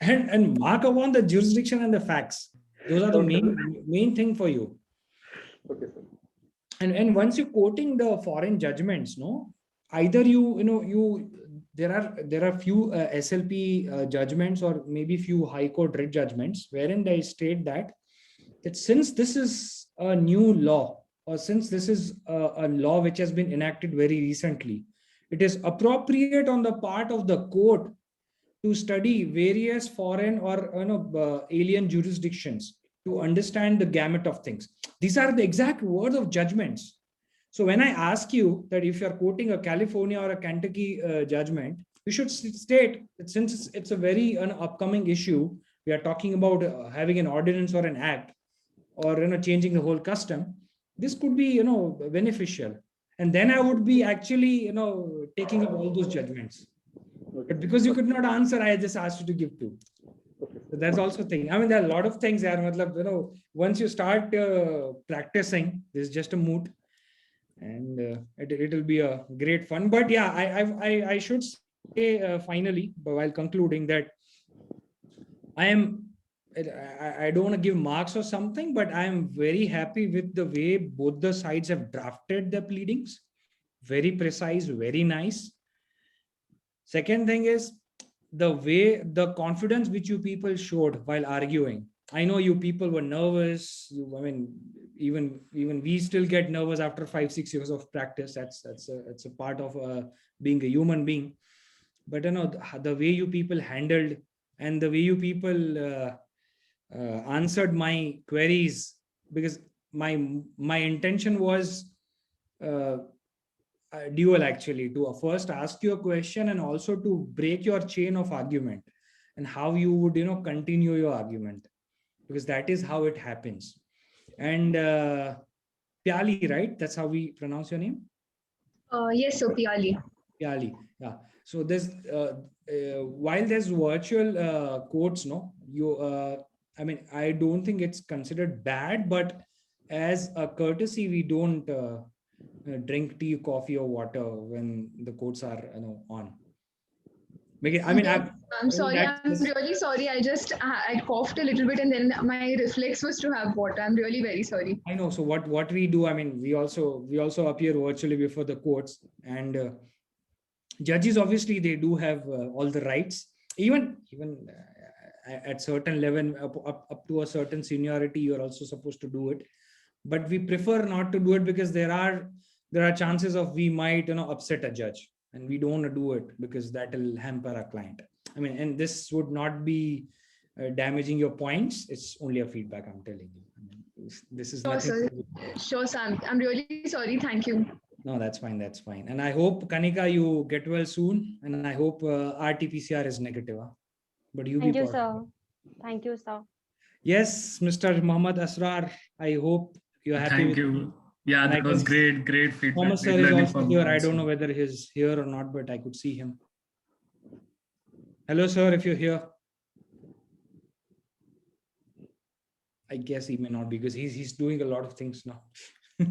and mark upon the jurisdiction and the facts. Those are the main thing for you. Okay, sir. And once you're quoting the foreign judgments, either there are few SLP judgments or maybe few high court writ judgments wherein they state that since this is a new law, or since this is a law which has been enacted very recently, it is appropriate on the part of the court to study various foreign or alien jurisdictions to understand the gamut of things. These are the exact words of judgments. So when I ask you that if you're quoting a California or a Kentucky judgment, you should state that since it's a very upcoming issue, we are talking about having an ordinance or an act, or changing the whole custom. This could be beneficial, and then I would be actually taking up all those judgments. But because you could not answer, I just asked you to give two. So that's also a thing. I mean, there are a lot of things there. Once you start practicing, this is just a moot. and it'll be a great fun. But yeah, I should say finally, but while concluding, that I don't want to give marks or something, but I am very happy with the way both the sides have drafted the pleadings. Very precise, very nice. Second thing is the way, the confidence which you people showed while arguing. I know you people were nervous. I mean, even we still get nervous after 5-6 years of practice. That's a part of being a human being. But you know, the way you people handled and the way you people answered my queries, because my intention was dual, actually, to first ask you a question and also to break your chain of argument and how you would, you know, continue your argument, because that is how it happens. And Piali, right? That's how we pronounce your name? Yes, so Piali. Piali, yeah. So there's while there's virtual quotes, no, I mean, I don't think it's considered bad, but as a courtesy, we don't drink tea, coffee, or water when the quotes are, you know, on. I mean, I'm sorry. I'm really sorry. I coughed a little bit, and then my reflex was to have water. I'm really very sorry. I know. So what we do, I mean, we also appear virtually before the courts, and judges, obviously, they do have all the rights, even at certain level, up to a certain seniority, you're also supposed to do it. But we prefer not to do it because there are chances of we might, you know, upset a judge, and we don't want to do it because that will hamper our client. I mean, and this would not be damaging your points. It's only a feedback, I'm telling you. I mean, this is nothing. Sure, Sam. I'm really sorry. Thank you. No, that's fine. That's fine. And I hope, Kanika, you get well soon. And I hope RT-PCR is negative. Huh? But you Thank be you, positive. sir. Thank you, sir. Yes, Mr. Muhammad Asrar, I hope you're happy. Thank you. Yeah, that was great feedback. Thomas sir is also here. I don't know whether he's here or not, but I could see him. Hello, sir, if you're here. I guess he may not be, because he's doing a lot of things now.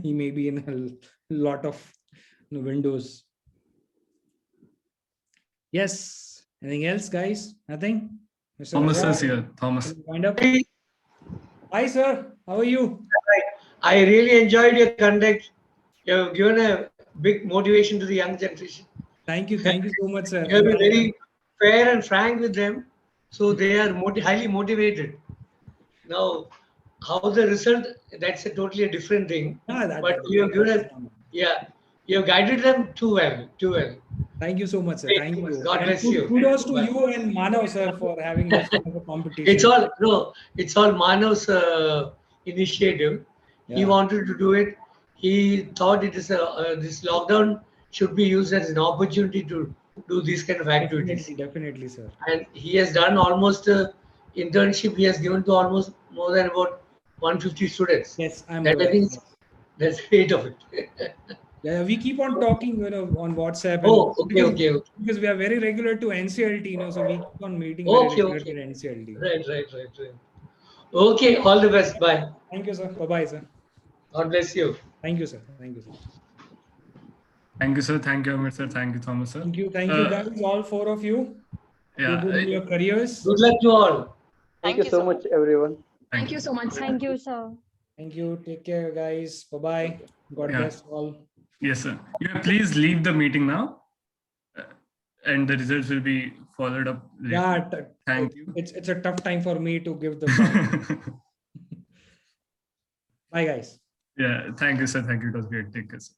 He may be in a lot of windows. Yes. Anything else, guys? Nothing? Mr. Thomas is here. Thomas. Wind up. Hi, sir. How are you? I really enjoyed your conduct. You have given a big motivation to the young generation. Thank you. Thank you so much, sir. You have been very fair and frank with them. So they are highly motivated. Now, how the result, that's a totally different thing. But you have given you have guided them too well. Thank you so much, sir. Thank you. God bless you. Kudos to you and Manav, sir, for having this kind of a competition. It's all Manav's initiative. Yeah. He wanted to do it. He thought it is this lockdown should be used as an opportunity to do these kind of activities. Definitely, sir. And he has done almost internship. He has given to almost more than about 150 students. Yes, I'm aware. I think that's great of it. Yeah, we keep on talking, you know, on WhatsApp. Okay. Because we are very regular to NCLT, you know, so we keep on meeting very regular to NCLT. Right. Okay, all the best. Bye. Thank you, sir. Bye-bye, sir. God bless you. Thank you, sir. Thank you, sir. Thank you, sir. Thank you, Amit, sir. Thank you, Thomas, sir. Thank you, guys, all four of you. Yeah. Your careers. Good luck to all. Thank you so much, everyone. Thank you so much. Thank you, sir. Thank you. Take care, guys. Bye-bye. God bless all. Yes, sir. Yeah, please leave the meeting now. And the results will be followed up later. Yeah, thank you. It's a tough time for me to give the Bye, guys. Yeah, thank you, sir. Thank you. It was great. Take care, sir.